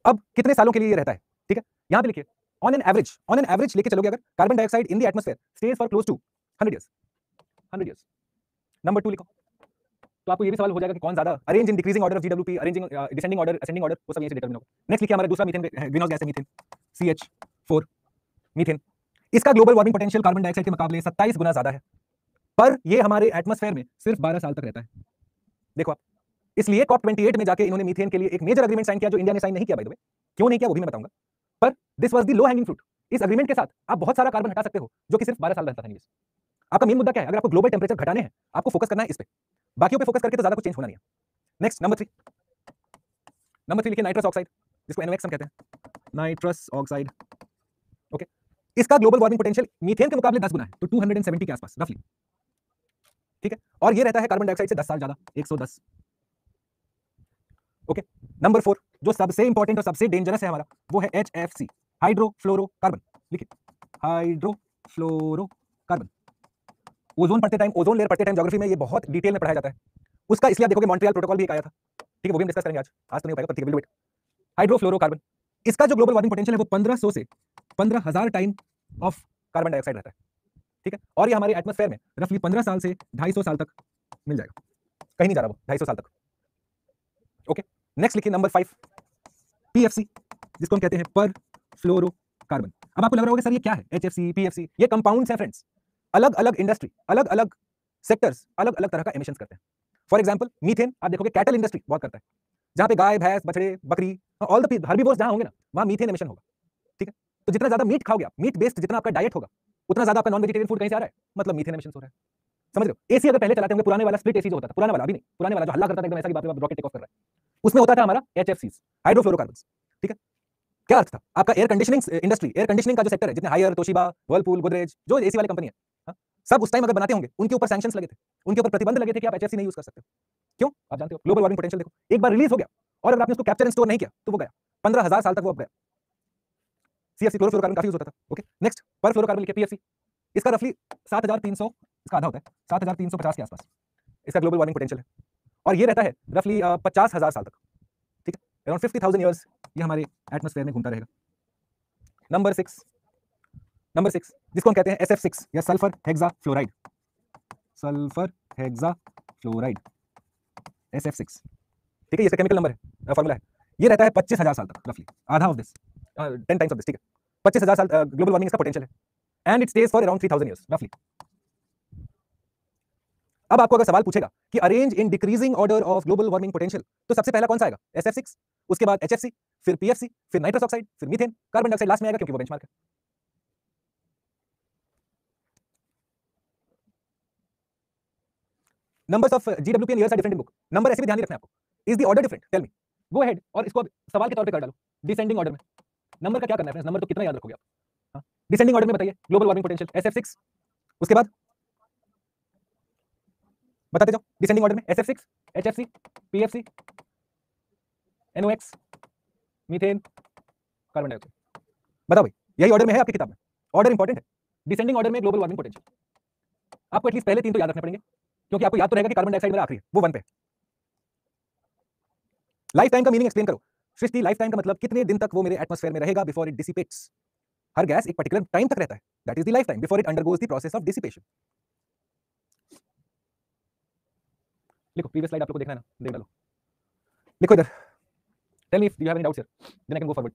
अब कितने सालों के लिए ये रहता है? ठीक है, यहां पे लिखिए ऑन एन एवरेज लेके चलोगे अगर, carbon dioxide in the atmosphere stage for close to 100 years, 100 years. Number 2 लिखो, तो आपको ये भी सवाल हो जाएगा कि कौन ज्यादा, arrange in decreasing order of GWP, arranging descending order, ascending order, वो सब यहीं से डिटरमिन होगा। नेक्स्ट लिखिए हमारा दूसरा मीथेन ग्रीन हाउस गैस है, मीथेन, CH4 मीथेन। इसका global warming potential carbon dioxide के मुकाबले 27 गुना ज्यादा है, पर ये हमारे एटमॉस्फेयर में सिर्फ 12 साल तक रहता है। देखो आप, इसलिए COP28 में जाके इन्होंने मीथेन के लिए एक मेजर एग्रीमेंट साइन किया, जो इंडिया ने साइन नहीं किया बाय द वे। क्यों नहीं किया वो भी मैं बताऊंगा, पर this was the low hanging fruit. इस एग्रीमेंट के साथ आप बहुत सारा कार्बन हटा सकते हो जो कि सिर्फ 12 साल रहता था। आपका मेन मुद्दा क्या है? अगर आपको ग्लोबल टेंपरेचर घटाने हैं, आपको फोकस करना है इस पे, बाकियों पे फोकस करके तो ज्यादा कुछ चेंज होना नहीं है। नेक्स्ट नंबर 3 लिखिए नाइट्रस ऑक्साइड, जिसको NOx हम कहते हैं, नाइट्रस ऑक्साइड। ओके, इसका ग्लोबल वार्मिंग पोटेंशियल मीथेन के मुकाबले 10 गुना है, तो 270 के आसपास रफली। ठीक है, और ये रहता है कार्बन डाइऑक्साइड से 10 साल ज्यादा, 110। ओके, नंबर 4 जो सबसे इंपॉर्टेंट और सबसे डेंजरस है हमारा, वो है HFC, हाइड्रोफ्लोरोकार्बन। लिखिए हाइड्रोफ्लोरोकार्बन। ओजोन पढ़ते टाइम, ओजोन लेयर पढ़ते टाइम ज्योग्राफी में ये बहुत डिटेल में पढ़ाया जाता है उसका, इसलिए आप देखोगे मॉन्ट्रियल प्रोटोकॉल भी एक आया था। ठीक है, वो भी हम डिस्कस करेंगे आज तो नहीं हो पाएगा, पर ठीक है, विल डू इट। हाइड्रोफ्लोरोकार्बन, इसका जो ग्लोबल वार्मिंग पोटेंशियल है वो 1500 से 15000 टाइम ऑफ कार्बन डाइऑक्साइड रहता है। ठीक है, और ये हमारे एटमॉस्फेयर में रफली 15 साल से 250 साल तक मिल जाएगा, कहीं नहीं जा रहा वो, 250 साल तक। ओके, नेक्स्ट लिखिए नंबर 5 PFC, जिसको हम कहते हैं पर फ्लोरोकार्बन। अब आपको लग रहा होगा सर ये क्या है HFC, PFC? ये कंपाउंड्स हैं फ्रेंड्स, अलग अलग इंडस्ट्री, अलग अलग सेक्टर्स अलग अलग तरह का एमिशंस करते हैं। फॉर एग्जांपल मीथेन आप देखोगे कैटल इंडस्ट्री बहुत करता है, जहां पे गाय भैंस बछड़े बकरी ऑल द हर्बीवोर्स जहां होंगे ना, वहां मीथेन एमिशन होगा। ठीक है, तो जितना ज्यादा मीट खाओगे आप, मीट बेस्ड जितना आपका डाइट होगा, उतना ज्यादा आपका नॉन वेजिटेरियन फूड कहीं से आ रहा है, मतलब मीथेन एमिशन हो रहा है। समझ रहे हो? एसी अगर पहले चलाते होंगे, पुराने वाला स्प्लिट एसी जो होता था, पुराना वाला, अभी नहीं, पुराने वाला जो हल्ला करता था एकदम ऐसा कि बाप रे बाप रॉकेट टेक ऑफ कर रहा है, उसमें होता था हमारा HFCs, हाइड्रोफ्लोरोकार्बन्स। ठीक है, क्या अर्थ था आपका? Air conditioning industry, air conditioning का जो सेक्टर है, जितने हायर, तोशिबा, वर्लपूल, गोदरेज, जो एसी वाली कंपनी है, हाँ, सब उस टाइम अगर बनाते होंगे, उनके ऊपर सैंक्शंस लगे थे, उनके ऊपर प्रतिबंध लगे थे कि आप HFC नहीं यूज कर सकते। क्यों? आप जानते हो, ग्लोबल वार्मिंग पोटेंशियल देखो, एक बार रिलीज हो गया और अगर आपने उसको कैप्चर एंड स्टोर नहीं किया तो वो गया, 15000 साल तक वो अब गया। CFC क्लोरोफ्लोरोकार्बन काफी यूज होता था। ओके, नेक्स्ट पर फ्लोरोकार्बन लिखिए PFC, इसका रफली 7300, इसका आधा होता है 7350 के आसपास इसका ग्लोबल वार्मिंग पोटेंशियल है। और ये रहता है रफली 50,000 साल तक, ठीक है, अराउंड 50,000 ईयर्स ये हमारे एटमॉस्फेयर में घूमता रहेगा। नंबर 6 जिसको हम कहते हैं SF6 या sulphur hexa fluoride, sulphur hexa fluoride SF6, ठीक है, ये इसका केमिकल नंबर है, फॉर्मूला है। ये रहता है 25,000 साल तक, रफली आधा of this, 10 times of this, ठीक है, 25,000 साल ग्लोबल वार्मिंग इसका पोटेंशियल है, and it stage for around 3,000 years रफली। अब आपको अगर सवाल पूछेगा कि arrange in decreasing order of global warming potential, तो सबसे पहला कौन सा आएगा? SF6, उसके बाद HFC, फिर PFC, फिर नाइट्रस ऑक्साइड, फिर मीथेन, कार्बन डाइऑक्साइड लास्ट में आएगा क्योंकि वो बेंचमार्क है। Numbers of GWP and years are different in book, number ऐसे भी ध्यान नहीं रखना है आपको। Is the order different? Tell me, go ahead और इसको सवाल के तौर पे कर डालो, डिसेंडिंग ऑर्डर में। नंबर का क्या करना है फ्रेंड्स, नंबर तो कितना याद रखोगे आप? डिसेंडिंग ऑर्डर में बताइए, ग्लोबल वार्मिंग पोटेंशियल SF6, उसके बाद बताते जाओ डिसेंडिंग ऑर्डर में, SF6, HFC, PFC, NOx, methane, carbon dioxide. बताओ भाई, यही ऑर्डर में है आपकी किताब में, ऑर्डर इंपॉर्टेंट है। डिसेंडिंग ऑर्डर में ग्लोबल वार्मिंग पोटेंशियल, आपको एटलीस्ट पहले 3 तो याद रखने पड़ेंगे, क्योंकि आपको याद तो रहेगा कि कार्बन डाइऑक्साइड मेरा आखिरी है, वो 1 पे। लाइफ टाइम का मीनिंग एक्सप्लेन करो सृष्टि। लाइफ टाइम का मतलब कितने दिन तक वो मेरे एटमॉस्फेयर में रहेगा before it dissipates. Her gas एक पर्टिकुलर टाइम तक रहता है, that is the life time before it undergoes the process of dissipation. लिखो, प्रीवियस स्लाइड आप लोगों को देखना है ना, देख डालो, लिखो इधर। Tell me if you have any doubts here, then I can go forward.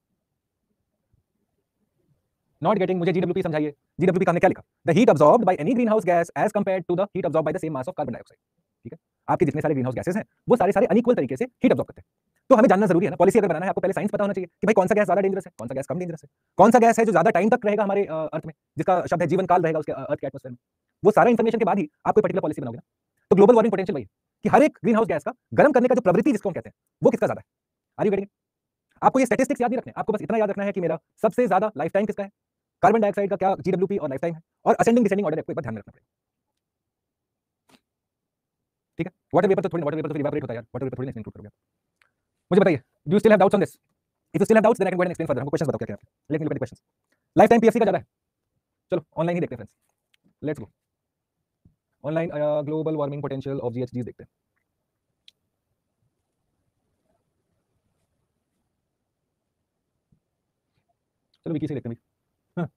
Not getting, मुझे GWP समझाइए। GWP का हमने क्या लिखा? The heat absorbed by any greenhouse gas as compared to the heat absorbed by the same mass of carbon dioxide, ठीक है। आपके जितने सारे ग्रीन हाउस गैसेस हैं वो सारे अनइक्वल तरीके से हीट अब्सॉर्ब करते हैं। तो हमें जानना जरूरी है ना, पॉलिसी अगर बनाना है आपको पहले साइंस पता होना चाहिए कि भाई कौन सा गैस ज्यादा डेंजरस है, कौन सा गैस कम डेंजरस है, कौन सा गैस है जो ज्यादा टाइम तक रहेगा हमारे अर्थ में, जिसका शब्द है जीवन काल रहेगा उसके अर्थ के एटमॉस्फेयर में। वो सारा इंफॉर्मेशन के बाद ही आप कोई पर्टिकुलर पॉलिसी बनाओगे ना। तो ग्लोबल वार्मिंग पोटेंशियल वही है कि हर एक ग्रीन हाउस गैस का गर्म करने का जो प्रवृत्ति जिसको हम कहते हैं वो किसका ज्यादा है। Are you getting? आपको ये स्टैटिस्टिक्स याद नहीं रखने, आपको बस इतना याद रखना है कि मेरा सबसे ज्यादा लाइफ टाइम किसका है, कार्बन डाइऑक्साइड का क्या GWP और लाइफ टाइम है, और असेंडिंग डिसेंडिंग ऑर्डर आपको एक बार ध्यान में रखना पड़ेगा, ठीक है। वाटर वेपर तो थोड़ी, वाटर वेपर तो इवेपोरेट होता है यार, वाटर वेपर थोड़ी एक्सप्लेन करोगे। मुझे बताइए, do you still have doubts on this? If you still have doubts then I can go and explain further. हमको क्वेश्चंस बताओ क्या क्या है, let me look at the questions. Lifetime PFC का ज्यादा है, चलो ऑनलाइन ही देखते हैं friends, let's go online. Global warming potential of GHGs देखते हैं। चलो विकी से देखते हैं भाई। हाँ,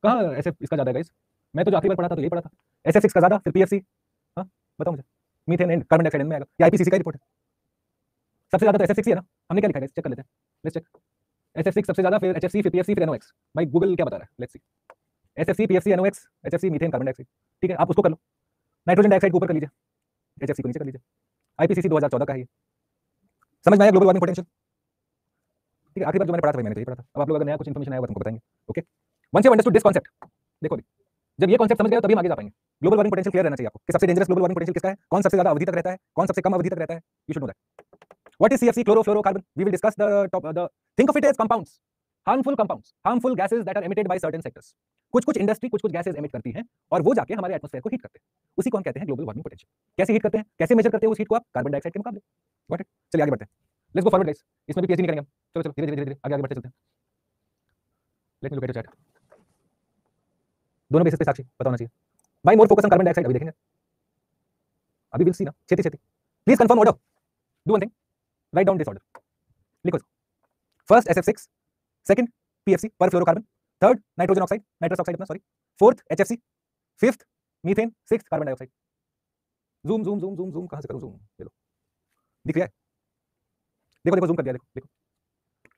कहाँ ऐसे इसका ज्यादा है गाइस? मैं तो जो आखिरी बार पढ़ा था तो यही पढ़ा था, SF6 का ज्यादा, फिर PFC। हाँ बताओ मुझे, मीथेन एंड कार्बन डाइऑक्साइड में आएगा, या IPCC का रिपोर्ट है। सबसे ज्यादा तो SF6 ही है ना, हमने क्या लिखा है चेक कर लेते हैं, लेट्स चेक। SF6 सबसे ज्यादा, फिर HFC, फिर PFC, फिर NOx। भाई गूगल क्या बता रहा है, let's see. SFC, PFC, NOx, HFC, methane, carbon dioxide, ठीक है, आप उसको कर लो। नाइट्रोजन डाइऑक्साइड को ऊपर कर लीजिए, HFC को नीचे कर लीजिए। IPCC 2014 का है ये। समझ में आया ग्लोबल वार्मिंग पोटेंशियल? ठीक है, आखिरी बार जो मैंने पढ़ा था मैंने तो ये पढ़ा था। अब आप लोग अगर नया कुछ इन्फॉर्मेशन आया हुआ तुमको बताएंगे, okay. Once you understood this concept, देखो अभी जब ये कांसेप्ट समझ गए तभी हम आगे जा पाएंगे। ग्लोबल वार्मिंग पोटेंशियल क्लियर रहना चाहिए आपको कि सबसे डेंजरस ग्लोबल वार्मिंग पोटेंशियल किसका है, कौन सबसे ज्यादा अवधि तक रहता है, कौन सबसे कम अवधि तक रहता है, you should know that. What is CFC, chlorofluorocarbon? We will discuss the think of it as compounds, compounds, harmful gases that are emitted by certain sectors. कुछ इंडस्ट्री कुछ गैसेस एमिट करती हैं और वो जाके हमारे एटमॉस्फेयर को हीट करते हैं, उसी को हम कहते हैं ग्लोबल वार्मिंग पोटेंशियल। कैसे हीट करते हैं, कैसे मेजर करते हैं उस हीट को आप? कार्बन डाइऑक्साइड के मुकाबले। Got it? चलिए आगे बढ़ते हैं, लेट्स गो फॉरवर्ड गाइस। इसमें भी PhD नहीं करेंगे हम, चलो चलो धीरे धीरे आगे बढ़ते चलते हैं। Let me look at the chat, दोनों बेसिस पे साक्षी पता होना चाहिए। By more focus on carbon dioxide, अभी देखेंगे, अभी विल सी ना, छेती छेती। Please confirm order, do one thing, write down this order, लिखो। First SF6, second PFC perfluorocarbon, third nitrogen oxide, nitrous oxide अपना sorry, fourth HFC, fifth methane, sixth carbon dioxide. Zoom zoom zoom zoom zoom, कहां से करूं जूम, ले लो, दिख रहा है, देखो देखो जूम कर दिया, देखो देखो,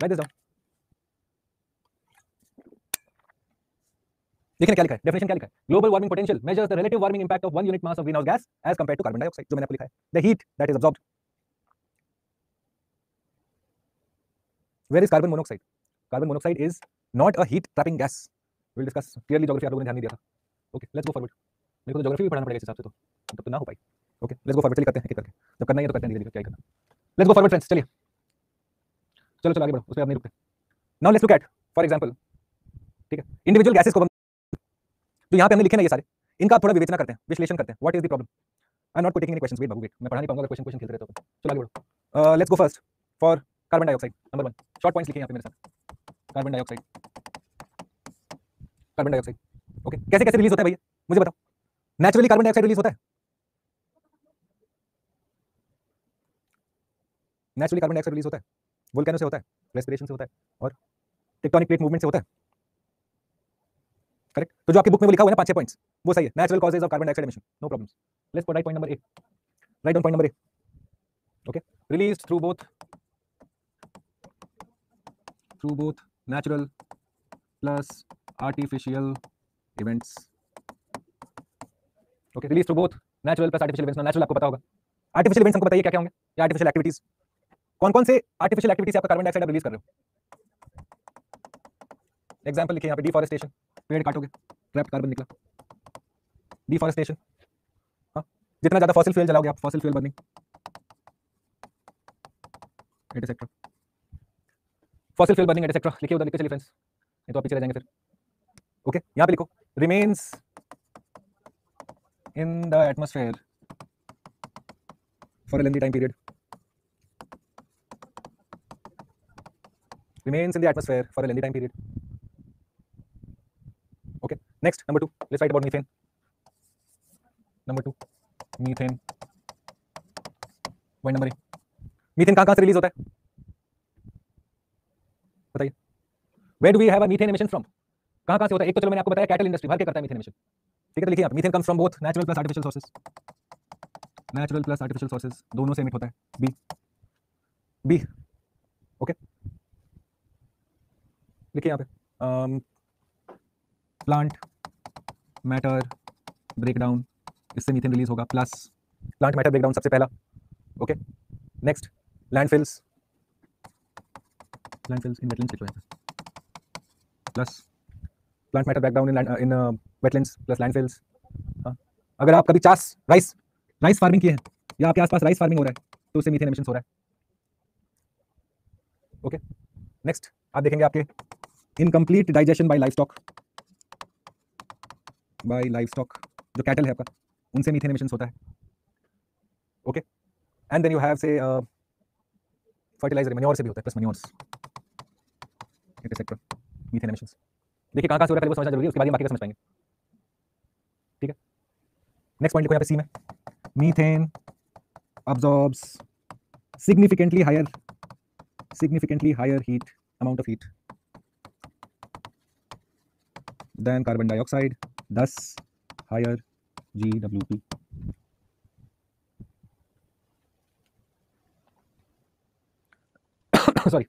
राइट दिस डाउन। देखिए क्या लिखा है, डेफिनेशन क्या लिखा है, global warming potential measures the relative warming impact of 1 unit mass of greenhouse gas as compared to carbon dioxide, जो मैंने आपको लिखा है, the heat that is absorbed. Where is carbon monoxide? Carbon monoxide is not a heat trapping gas. Will discuss clearly, geography आप लोगों ने ध्यान नहीं दिया था, ओके लेट्स गो फॉरवर्ड। मेरे को तो ज्योग्राफी भी पढ़ाना पड़ेगा इस हिसाब से, तो तब तो ना हो पाई, ओके लेट्स गो फॉरवर्ड। चलिए करते हैं एक करके, जब करना ही है तो करते हैं, धीरे धीरे क्या ही करना। लेट्स गो फॉरवर्ड फ्रेंड्स, चलिए चलो चलो आगे बढ़ो, उस पर आप नहीं रुकते। Now let's look at for example, ठीक है, इंडिविजुअल गैसेस को तो यहाँ पे हमने लिखे ना ये सारे, इनका आप थोड़ा विवेचना करते हैं, विश्लेषण करते हैं। What is the problem? I am not taking any questions, wait बाबू वेट, मैं पढ़ा नहीं पाऊंगा अगर क्वेश्चन खेलते रहते हो तो। चलो आगे बढ़ो, let's go first for carbon dioxide, number 1, short points लिखे यहाँ पे मेरे साथ। Carbon dioxide, carbon dioxide, okay, कैसे कैसे रिलीज होता है भैया मुझे बताओ। नेचुरली कार्बन डाइऑक्साइड रिलीज होता है, नेचुरली कार्बन डाइऑक्साइड रिलीज होता है, वोल्केनो से होता है, रेस्पिरेशन से होता है, और टेक्टोनिक प्लेट मूवमेंट से होता है। करेक्ट। तो जो आपकी बुक में वो लिखा हुआ है ना 5-6 पॉइंट्स, वो सही है। Natural causes of carbon dioxide emission, no problems. Let's write point number A, write down point number A. Okay, released through both natural plus artificial events. Okay, release through both natural plus artificial events. Natural आपको पता होगा, artificial events हमको बताइए क्या क्या होंगे, या artificial activities कौन कौन से artificial activities से आपका कार्बन डाइऑक्साइड आप रिलीज कर रहे हो। एग्जांपल लिखिए यहाँ पे, डिफॉरेस्टेशन, पेड़ काटोगे, ट्रैप्ड कार्बन निकला, डिफॉरेस्टेशन, हाँ, जितना ज्यादा फॉसिल फ्यूल जलाओगे आप, fossil fuel burning, etcetera, fossil fuel burning etcetera. लिखिए उधर, लिख के चलिए फ्रेंड्स, नहीं तो आप पीछे रह जाएंगे फिर। ओके, यहाँ पे लिखो, remains in the atmosphere for a lengthy time period, remains in the atmosphere for a lengthy time period. Okay, next, number 2, let's write about methane. Number 2, methane, point number A. Methane कहाँ से रिलीज होता है बताइए, where do we have a methane emission from? कहाँ से होता है? एक तो चलो मैंने आपको बताया कैटल इंडस्ट्री भर के करता है मीथेन एमिशन, ठीक है। तो लिखिए यहाँ पे, methane comes from both natural plus artificial sources, natural plus artificial sources दोनों से एमिट होता है। बी, ओके, लिखिए यहाँ पे, प्लांट मैटर ब्रेकडाउन, इससे मीथेन रिलीज होगा, प्लस प्लांट मैटर ब्रेकडाउन सबसे पहला। ओके, नेक्स्ट, लैंडफिल्स इन वेटलैंड्स लिखो यहाँ पे, प्लस प्लांट मैटर ब्रेकडाउन इन वेटलैंड्स प्लस लैंडफिल्स। हाँ, अगर आप कभी राइस फार्मिंग की है, या आपके आसपास राइस फार्मिंग हो रहा है, तो उससे मीथेन एमिशन हो रहा है। ओके, नेक्स्ट आप देखेंगे आपके, इनकम्प्लीट डाइजेशन बाय लाइवस्टॉक, जो कैटल है आपका, उनसे मीथेन एमिशन होता है। Okay, and then you have से फर्टिलाइजर, मैन्योर से भी होता है, plus manures etcetera, methane emissions. देखिए कहाँ से हो रहा है, वो समझना जरूरी है, उसके बाद ही बाकी का समझ पाएंगे, ठीक है। नेक्स्ट पॉइंट लिखो यहाँ पे सी में, methane absorbs significantly higher heat, amount of heat than carbon dioxide, thus higher GWP. Sorry,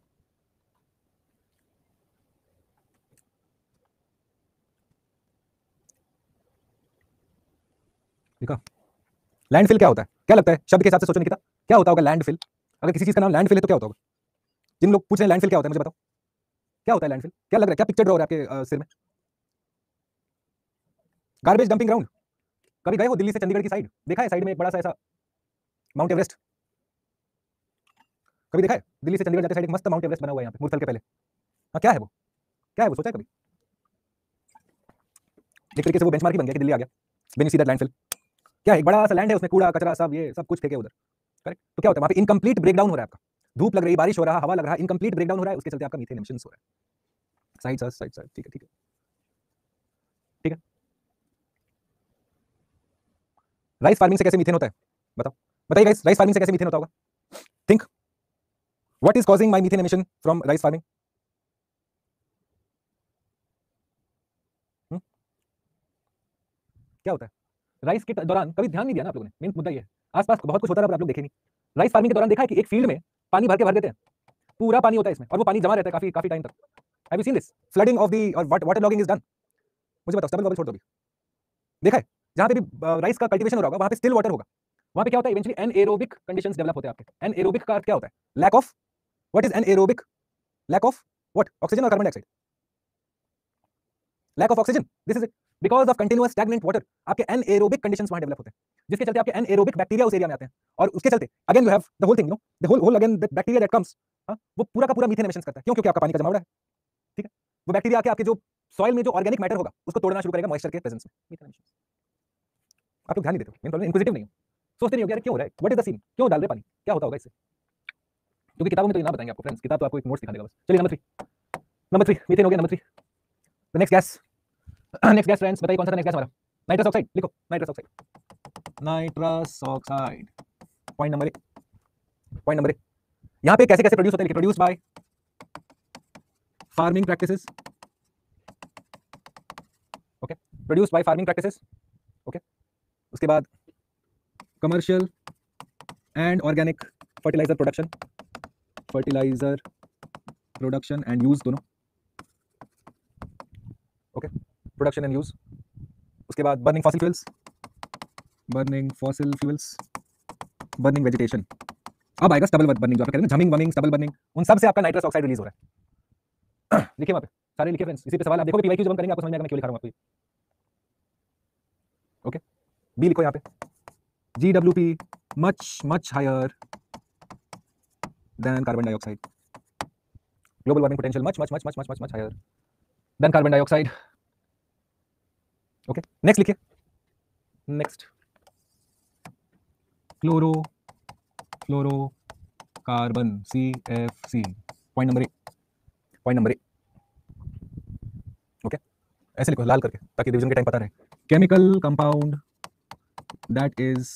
देखा लैंडफिल क्या होता है, क्या लगता है शब्द के हिसाब से सोचो निकिता, क्या होता होगा लैंडफिल? अगर किसी चीज का नाम लैंडफिल है तो क्या होता होगा? जिन लोग पूछ रहे हैं लैंडफिल क्या होता है, मुझे बताओ क्या होता है लैंडफिल, क्या लग रहा है, क्या पिक्चर ड्रॉ हो रहा है आपके सिर में? Garbage dumping ground. कभी गए हो दिल्ली से चंडीगढ़ की साइड, देखा है साइड में एक बड़ा सा ऐसा माउंट एवरेस्ट, कभी देखा है? दिल्ली से चंडीगढ़ जाते साइड एक मस्त माउंट एवरेस्ट बना हुआ है यहाँ पे मूर्थल के पहले। हाँ, क्या है वो, सोचा है कभी? एक तरीके से वो बेंचमार्क ही बन गया कि दिल्ली आ गया when you see that landfill. क्या है, एक बड़ा सा लैंड है, उसमें कूड़ा कचरा सब ये सब कुछ फेंके उधर, करेक्ट। तो क्या होता है वहाँ पे, इनकम्प्लीट ब्रेकडाउन हो रहा है आपका, धूप लग रही, बारिश हो रहा, हवा लग रहा, इनकम्प्लीट ब्रेकडाउन हो रहा है, उसके चलते आपका मीथेन एमिशन हो रहा है। साइड, ठीक है, राइस फार्मिंग से कैसे मीथेन होता है बताइए गाइस, राइस फार्मिंग से कैसे मीथेन होता होगा? Think, what is causing my methane emission from rice farming? क्या होता है राइस के दौरान? कभी ध्यान नहीं दिया ना आप लोगों ने, मेन मुद्दा ये है। आसपास बहुत कुछ होता रहा पर आप लोग देखे नहीं। राइस फार्मिंग के दौरान देखा है कि एक फील्ड में पानी भर देते हैं, पूरा पानी होता है इसमें, और वो पानी जमा रहता है काफी टाइम तक। Have you seen this flooding of the और वाटर लॉगिंग इज डन? मुझे बताओ, डबल बबल छोड़ दो अभी, देखा है? जहां पे भी राइस का कल्टीवेशन हो रहा होगा वहां पे स्टिल वाटर होगा, वहां पे क्या होता है इवेंचुअली एनएरोबिक कंडीशंस डेवलप होते हैं आपके। एनएरोबिक का अर्थ क्या होता है? Lack of, what is anaerobic? Lack of what? Oxygen और carbon dioxide, lack of oxygen, this is it, because of continuous stagnant water आपके एनएरोबिक कंडीशंस वहां डेवलप होते हैं, जिसके चलते आपके एनएरोबिक बैक्टीरिया उस एरिया में आते हैं, और उसके चलते again you have the whole thing, no the whole again the bacteria that comes, वो पूरा का पूरा मीथेन एमिशंस करता है। क्यों? क्योंकि आपका पानी का जमा हो रहा है, ठीक है। वो बैक्टीरिया आके आपके जो सॉइल में जो ऑर्गेनिक मैटर होगा उसको तोड़ना शुरू करेगा मॉइस्चर के प्रेजेंस में, मीथेन एमिशंस। आप लोग ध्यान नहीं देते हो, मेन प्रॉब्लम इंक्विजिटिव नहीं हो, सोचते नहीं हो यार क्यों हो रहा है, व्हाट इज द सीन, क्यों डाल रहे पानी, क्या होता होगा इससे? क्योंकि किताबों में तो ये ना बताएंगे आपको फ्रेंड्स, किताब तो आपको एक नोट्स दिखा देगा बस। चलिए नंबर 3 मीथेन हो गया, number 3 the next gas friends, बताइए कौन सा था नेक्स्ट गैस हमारा? नाइट्रस ऑक्साइड, लिखो nitrous oxide, point number A. यहाँ पे कैसे कैसे प्रोड्यूस होते हैं, produce by farming practices, okay, produce by farming practices, okay. उसके बाद commercial and organic fertilizer production and use दोनों, ओके, प्रोडक्शन एंड यूज। उसके बाद burning fossil fuels, burning vegetation. अब आएगा स्टबल बर्निंग, जो आप कह रहे हैं झमिंग बर्निंग, स्टबल बर्निंग, उन सब से आपका नाइट्रस ऑक्साइड रिलीज हो रहा है। लिखिए वहां पे सारे लिखिए फ्रेंड्स, इसी पे सवाल आप देखोगे पीवाईक्यू जब हम करेंगे आपको समझ में आएगा मैं क्यों लिखा रहा हूं आपको। ओके, बी लिखो यहाँ पे, GWP much higher than carbon dioxide, global warming potential much higher than carbon dioxide, okay। next लिखिए, next chlorofluorocarbon CFC, point number A, okay. ऐसे लिखो लाल करके ताकि डिवीजन के टाइम पता रहे। केमिकल कंपाउंड दैट इज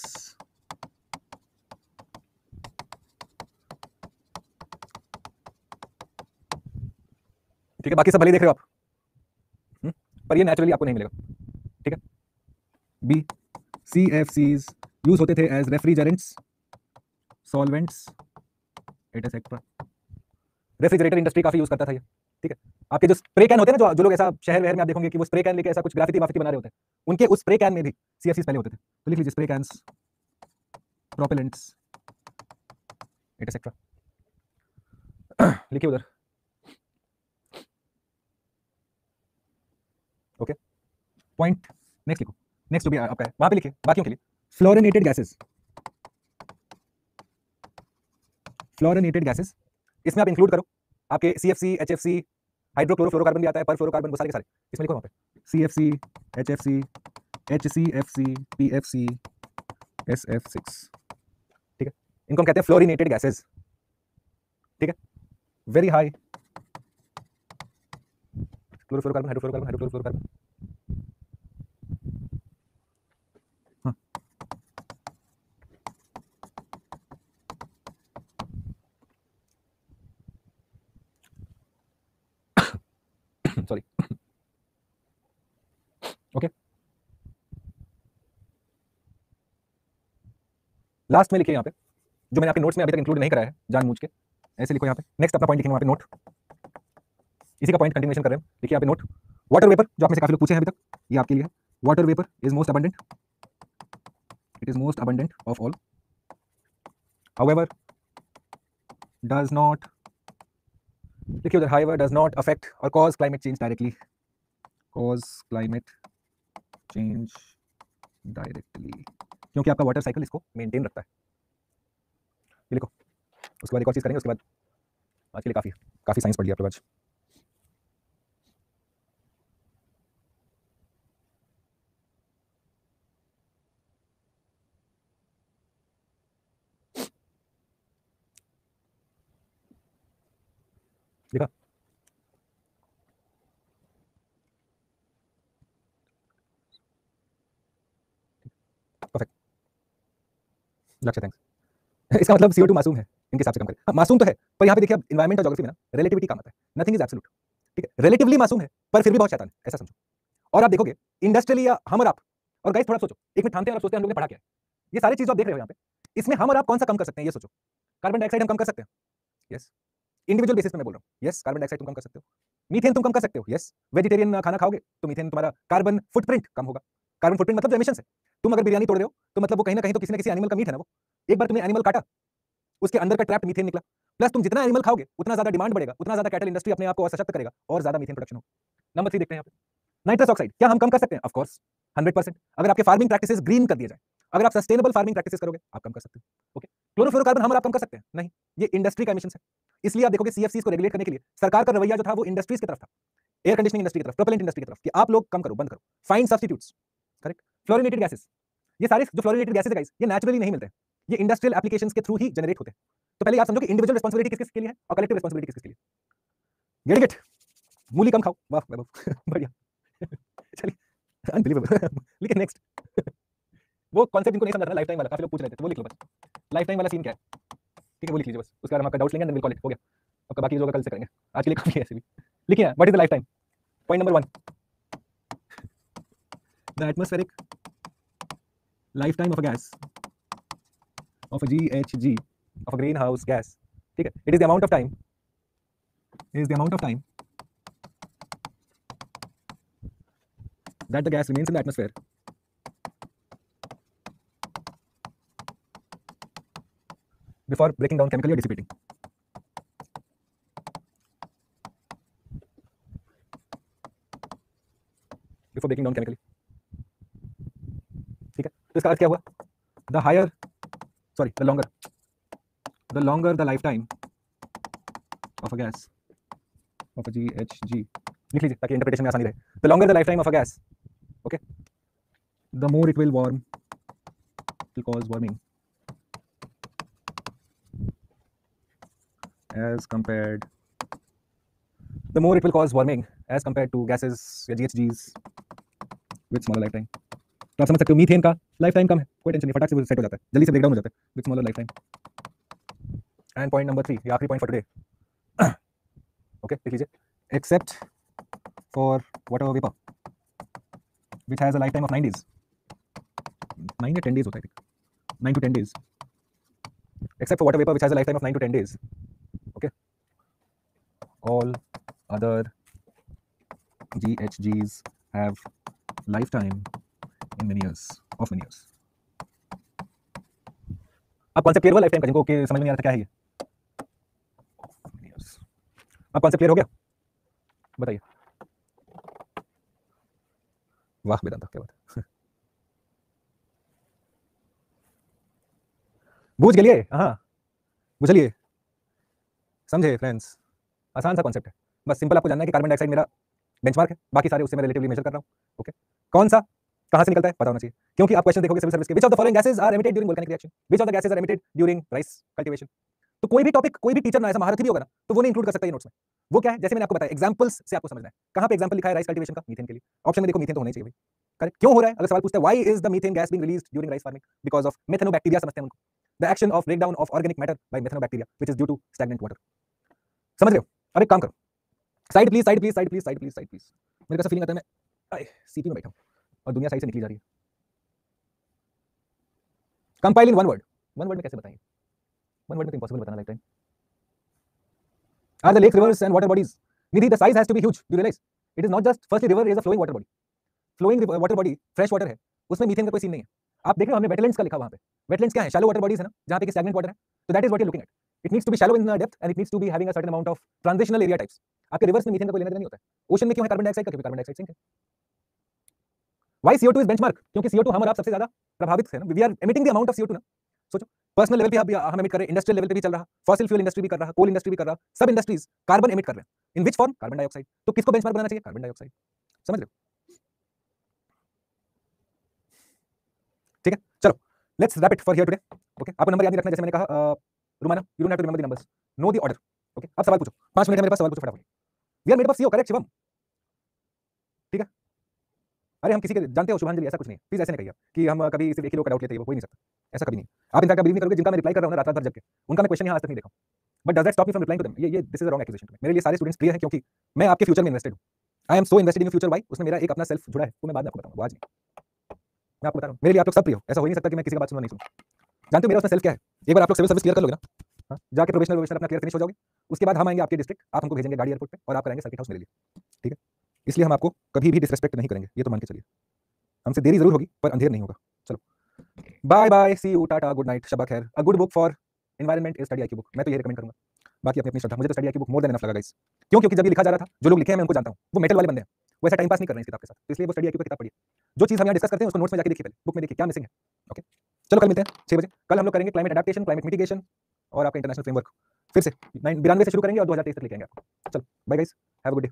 ठीक है, बाकी सब भले देख रहे हो आप, पर ये नेचुरली आपको नहीं मिलेगा, ठीक है। बी, CFCs यूज होते थे as refrigerants, solvents, etcetera. Refrigerator industry काफी यूज करता था ये, ठीक है। आपके जो स्प्रे कैन होते हैं ना, जो लोग ऐसा शहर वहर में आप देखोगे कि वो स्प्रे कैन लेके ऐसा कुछ ग्राफिटी वाफिटी बना रहे होते हैं, उनके उस स्प्रे कैन में भी CFCs पहले होते थे। तो लिख लीजिए स्प्रे कैन्स, प्रोपेलेंट्स, एटसेट्रा। लिखिए उधर, ओके। पॉइंट नेक्स्ट लिखो, नेक्स्ट जो भी आपका है वहां पे लिखिए, बाकियों के लिए फ्लोरिनेटेड गैसेस, इसमें आप इंक्लूड करो आपके CFC, HFC, हाइड्रोक्लोरोफ्लोरोकार्बन भी आता है, परफ्लोरोकार्बन, वो सारे के सारे इसमें लिखो वहां पे, CFC, HFC, HCFC, PFC, SF6, ठीक है। इनको हम कहते हैं फ्लोरिनेटेड गैसेस, ठीक है। वेरी हाई क्लोरोफ्लोरोकार्बन, हाइड्रोक्लोरोकार्बन, हाँ। Sorry, okay. लास्ट में लिखिए यहाँ पे, जो मैंने आपके नोट्स में अभी तक इंक्लूड नहीं कराया है जानबूझ के, ऐसे लिखो यहाँ पे। नेक्स्ट अपना पॉइंट लिखेंगे वहाँ पे, नोट, इसी का पॉइंट कंटिन्यूएशन कर रहे हैं। लिखिए यहाँ पे नोट, वाटर वेपर, जो आप में से काफी लोग पूछे हैं अभी तक, ये आपके लिए है। Water vapour is most abundant, it is most abundant of all, however does not, लिखिए उधर, हाउएवर डज नॉट अफेक्ट और cause climate change directly, cause climate change directly, क्योंकि आपका वाटर साइकिल इसको मेंटेन रखता है। ये लिखो, उसके बाद एक और चीज करेंगे, उसके बाद आज के लिए काफी साइंस पढ़ लिया आपके आज। लिखा, परफेक्ट, लक्ष्य, थैंक्स। इसका मतलब CO2 मासूम है, इनके हिसाब से कम करें। हाँ, मासूम तो है, पर यहाँ पे देखिए, अब इन्वायरमेंट और ज्योग्राफी में ना रिलेटिविटी काम आता है, नथिंग इज एब्सोल्यूट, ठीक है। रिलेटिवली मासूम है पर फिर भी बहुत शैतान है, ऐसा समझो। और आप देखोगे इंडस्ट्रियली या हम और आप, और गाइस थोड़ा सोचो, एक मिनट थामते हैं और सोचते हैं हम लोगों ने पढ़ा क्या है। ये सारी चीज आप देख रहे हो यहाँ पे, इसमें हम और आप कौन सा कम कर सकते हैं, ये सोचो। कार्बन डाइऑक्साइड हम कम कर सकते हैं, यस, इंडिविजुअल बेसिस पे मैं बोल रहा हूँ, यस, कार्बन डाइऑक्साइड तुम कम कर सकते हो, मीथेन तुम कम कर सकते हो, यस, वेजिटेरियन खाना खाओगे तो मीथेन, तुम्हारा कार्बन फुटप्रिंट कम होगा। कार्बन फुटप्रिंट मतलब जो एमिशंस है, तुम अगर बिरयानी तोड़ रहे हो तो मतलब वो कहीं ना कहीं तो किसी ना किसी एनिमल का मीट है ना, वो एक बार तुमने एनिमल काटा, उसके अंदर का ट्रैप्ड मीथेन निकला, प्लस तुम जितना एनिमल खाओगे उतना ज्यादा डिमांड बढ़ेगा, उतना ज्यादा कैटल इंडस्ट्री अपने आप को और सशक्त करेगा और ज्यादा मीथेन प्रोडक्शन होगा। नंबर 3 देखते हैं यहाँ पे, नाइट्रस ऑक्साइड, क्या हम कम कर सकते हैं? ऑफ कोर्स 100%, अगर आपके फार्मिंग प्रैक्टिसेस ग्रीन कर दिया जाए, अगर आप सस्टेनेबल फार्मिंग प्रैक्टिसेस करोगे आप कम कर सकते हो, ओके। क्लोरोफ्लोरोकार्बन हम और आप कम कर सकते हैं? नहीं, ये इंडस्ट्री का एमिशंस है। इसलिए आप देखोगे CFCs को रेगुलेट करने के लिए सरकार का रवैया जो था वो इंडस्ट्रीज की तरफ था, एयर कंडीशनिंग इंडस्ट्री की तरफ, प्रोपेलेंट इंडस्ट्री की तरफ, कि आप लोग कम करो, बंद करो, find substitutes, correct. Fluorinated gases, ये सारे जो फ्लोरिनेटेड गैसेस है गाइस, ये नेचुरली नहीं मिलते हैं, ये इंडस्ट्रियल एप्लीकेशंस के थ्रू ही जनरेट होते हैं। तो पहले आप समझो कि इंडिविजुअल रिस्पांसिबिलिटी किस किसके लिए है और कलेक्टिव रिस्पांसिबिलिटी किस किसके लिए। गेट इट, मूली कम खाओ, वाह वाह बढ़िया चलिए, अनबिलीवेबल। लेकिन नेक्स्ट वो कॉन्सेप्ट इनको नहीं समझ रहा, लाइफ टाइम वाला, काफी लोग पूछ रहे थे, तो वो लिख लो बस। लाइफ टाइम वाला सीन क्या है? ठीक है, वो लिख लीजिए बस, उसके बाद हम आपका डाउट्स लेंगे, विल कॉल इट, हो गया आपका, बाकी जो होगा कल से करेंगे, आज के लिए काफी है ऐसे भी। लिखिए what is the life time, point number 1, the atmospheric life time of a gas of a GHG of a greenhouse gas, ठीक है, it is the amount of time, that the gas remains in the atmosphere before breaking down chemically or dissipating. Before breaking down chemically, ठीक है, तो इसका अर्थ क्या हुआ, the higher, sorry, the longer the lifetime of a gas of a GHG, लिख लीजिए ताकि इंटरप्रिटेशन में आसानी रहे, the longer the lifetime of a gas, okay, the more it will warm, it will cause warming as compared, the more it will cause warming as compared to gases या GHGs with smaller lifetime. तो आप समझ सकते हो मीथेन का लाइफ टाइम कम है, कोई टेंशन नहीं, फटाक से सेट हो जाता है, जल्दी से ब्रेक डाउन हो जाता है with smaller life time. And point number 3, ये आखिरी पॉइंट फॉर टुडे, ओके लिख लीजिए, except for water vapour which has a life time of 9 days, 9 या 10 days होता है, 9 to 10 days, except for water vapor which has a lifetime of 9 to 10 days, okay, all other GHGs have lifetime in many years, of many years. अब कॉन्सेप्ट क्लियर हुआ लाइफ टाइम का, जिनको कि समझ में नहीं आ रहा था क्या है ये, अब कॉन्सेप्ट क्लियर हो गया, बताइए, वाह वेदांता क्या बात है, बूझ गए, हाँ बुझलिए, समझे फ्रेंड्स, आसान सा कॉन्सेप्ट है, बस सिंपल आपको जानना है कि कार्बन डाइऑक्साइड मेरा बेंचमार्क है, बाकी सारे उससे मैं रिलेटिवली मेजर कर रहा हूँ, ओके, कौन सा कहां से निकलता है पता होना चाहिए, क्योंकि आप क्वेश्चन देखोगे सिविल सर्विस के, which of the following gases are emitted during volcanic reaction, which of the gases are emitted during rice cultivation, तो कोई भी टॉपिक कोई भी टीचर ना ऐसा महारथी भी होगा ना तो वो नहीं इंक्लूड कर सकता ये नोट्स में, वो क्या है, जैसे मैंने आपको बताया एग्जांपल्स से आपको समझना है, कहां पे एग्जांपल लिखा है राइस कल्टीवेशन का, मीथेन के लिए, ऑप्शन में देखो मीथेन तो होना ही चाहिए भाई, करेक्ट, क्यों हो रहा है, अगर सवाल पूछता है why is the methane gas being released during rice farming, because of methanobacteria, समझते हैं उनको, the action of breakdown of organic matter by methanobacteria which is due to stagnant water, समझ रहे हो, अब एक काम करो, side please, side please, side please, side please, side please, मेरे कैसा फीलिंग आता है मैं सीपी में बैठा हूं और दुनिया साइड से निकली जा रही है, कंपाइल इन वन वर्ड में कैसे बताएंगे, वन वर्ड में तो इम्पॉसिबल बताना lifetime, are the lakes rivers and water bodies, Nidhi the size has to be huge, you realize it is not just, firstly river is a flowing water body, flowing water body fresh water है, उसमें मीथेन का कोई सीन नहीं है, आप देख रहे हो हमने वेटलैंड्स का लिखा वहां पे, वेटलैंड्स क्या है, शैलो वाटर बॉडीज है ना, जहां पे स्टैग्नेंट वाटर है, तो that is what you looking at, it needs to be shallow in depth and it needs to be having a certain amount of transitional area types, आपके रिवर्स में मीथेन का कोई लेना देना नहीं होता है, ओशन में क्यों है कार्बन डाइऑक्साइड का, क्योंकि कार्बन डाइऑक्साइड सिंक है, व्हाई CO2 इज बेंचमार्क, क्योंकि CO2 हम और आप सबसे ज्यादा प्रभावित है ना, we are emitting the amount of CO2 ना, सोचो पर्सनल लेवल पे हम एमिट कर रहे हैं, इंडस्ट्रियल लेवल पे भी चल रहा, फॉसिल फ्यूल इंडस्ट्री भी कर रहा, कोल इंडस्ट्री भी कर रहा, सब इंडस्ट्रीज कार्बन एमिट कर रहे हैं, इन विच फॉर्म, कार्बन डाइऑक्साइड, तो किसको बेंचमार्क बनाना चाहिए, कार्बन डाइऑक्साइड, समझ रहे हो, ठीक है, चलो let's wrap it for here today, okay, आपको नंबर याद नहीं रखना, जैसे मैंने कहा Rumana, you don't have to remember the numbers, know the order, okay, अब सवाल पूछो, 5 मिनट है मेरे पास, सवाल पूछो फटाफट, we are made of CO, correct Shivam, ठीक है, अरे हम किसी के जानते हो शुभांजलि, ऐसा कुछ नहीं, प्लीज ऐसे नहीं कहिए कि हम कभी सिर्फ एक ही लोग का डाउट लेते हैं, वो हो ही नहीं सकता, ऐसा कभी नहीं, आप इनका बिलीव नहीं करोगे, जिनका मैं रिप्लाई कर रहा हूं ना रात रात भर जग के, उनका मैं क्वेश्चन यहां आज तक नहीं देखा, but does that stop me from replying to them, ये this is a wrong accusation, मेरे लिए सारे स्टूडेंट्स प्रिय है, क्योंकि मैं आपके फ्यूचर में इन्वेस्टेड हूं, I am so invested in future, why, उसमें मेरा एक अपना सेल्फ जुड़ा है, वो मैं बाद में आपको बताऊंगा, आज नहीं, मैं आपको बता रहा हूं, मेरे लिए आप लोग सब प्रिय हो, ऐसा हो ही नहीं सकता कि मैं किसी की बात सुनना नहीं सुनूं, जानते हो मेरा उसमें सेल्फ क्या है, एक बार आप लोग सिविल सर्विस क्लियर कर लोगे ना, हाँ, जाके प्रोफेशनल अपना क्लियर फिनिश हो जाओगे, उसके बाद हम आएंगे आपके डिस्ट्रिक्ट, आप हमको भेजेंगे गाड़ी एयरपोर्ट पे और आप कराएंगे सर्किट हाउस मेरे लिए, ठीक है, इसलिए हम आपको कभी भी डिसरेस्पेक्ट नहीं करेंगे, ये तो मान के चलिए, हमसे देरी जरूर होगी पर अंधेर नहीं होगा, चलो bye bye, see you, tata, good night, शबा खैर, a good book for environment is study IQ book, मैं तो ये रिकमेंड करूंगा, बाकी अपनी अपनी श्रद्धा, मुझे तो study IQ book more than enough लगा गाइस, क्योंकि जब ये लिखा जा रहा था, जो लोग लिखे हैं मैं उनको जानता हूं, वो मेटल वाले बंदे हैं, वो ऐसा टाइम पास नहीं कर रहे हैं इस किताब के साथ, तो इसलिए वो स्टडी IQ की किताब पढ़िए, जो चीज हम यहाँ डिस्कस करते हैं उसको नोट्स में जाके देखिए, पहले बुक में देखिए क्या मिसिंग है, ओके, चलो कल मिलते हैं 6 बजे, कल हम लोग करेंगे क्लाइमेट एडेप्टेशन, क्लाइमेट मिटिगेशन और आपका इंटरनेशनल फ्रेमवर्क, फिर से 92 से शुरू करेंगे और 2023 तक लेके आएंगे आपको, चलो bye guys, have a good day.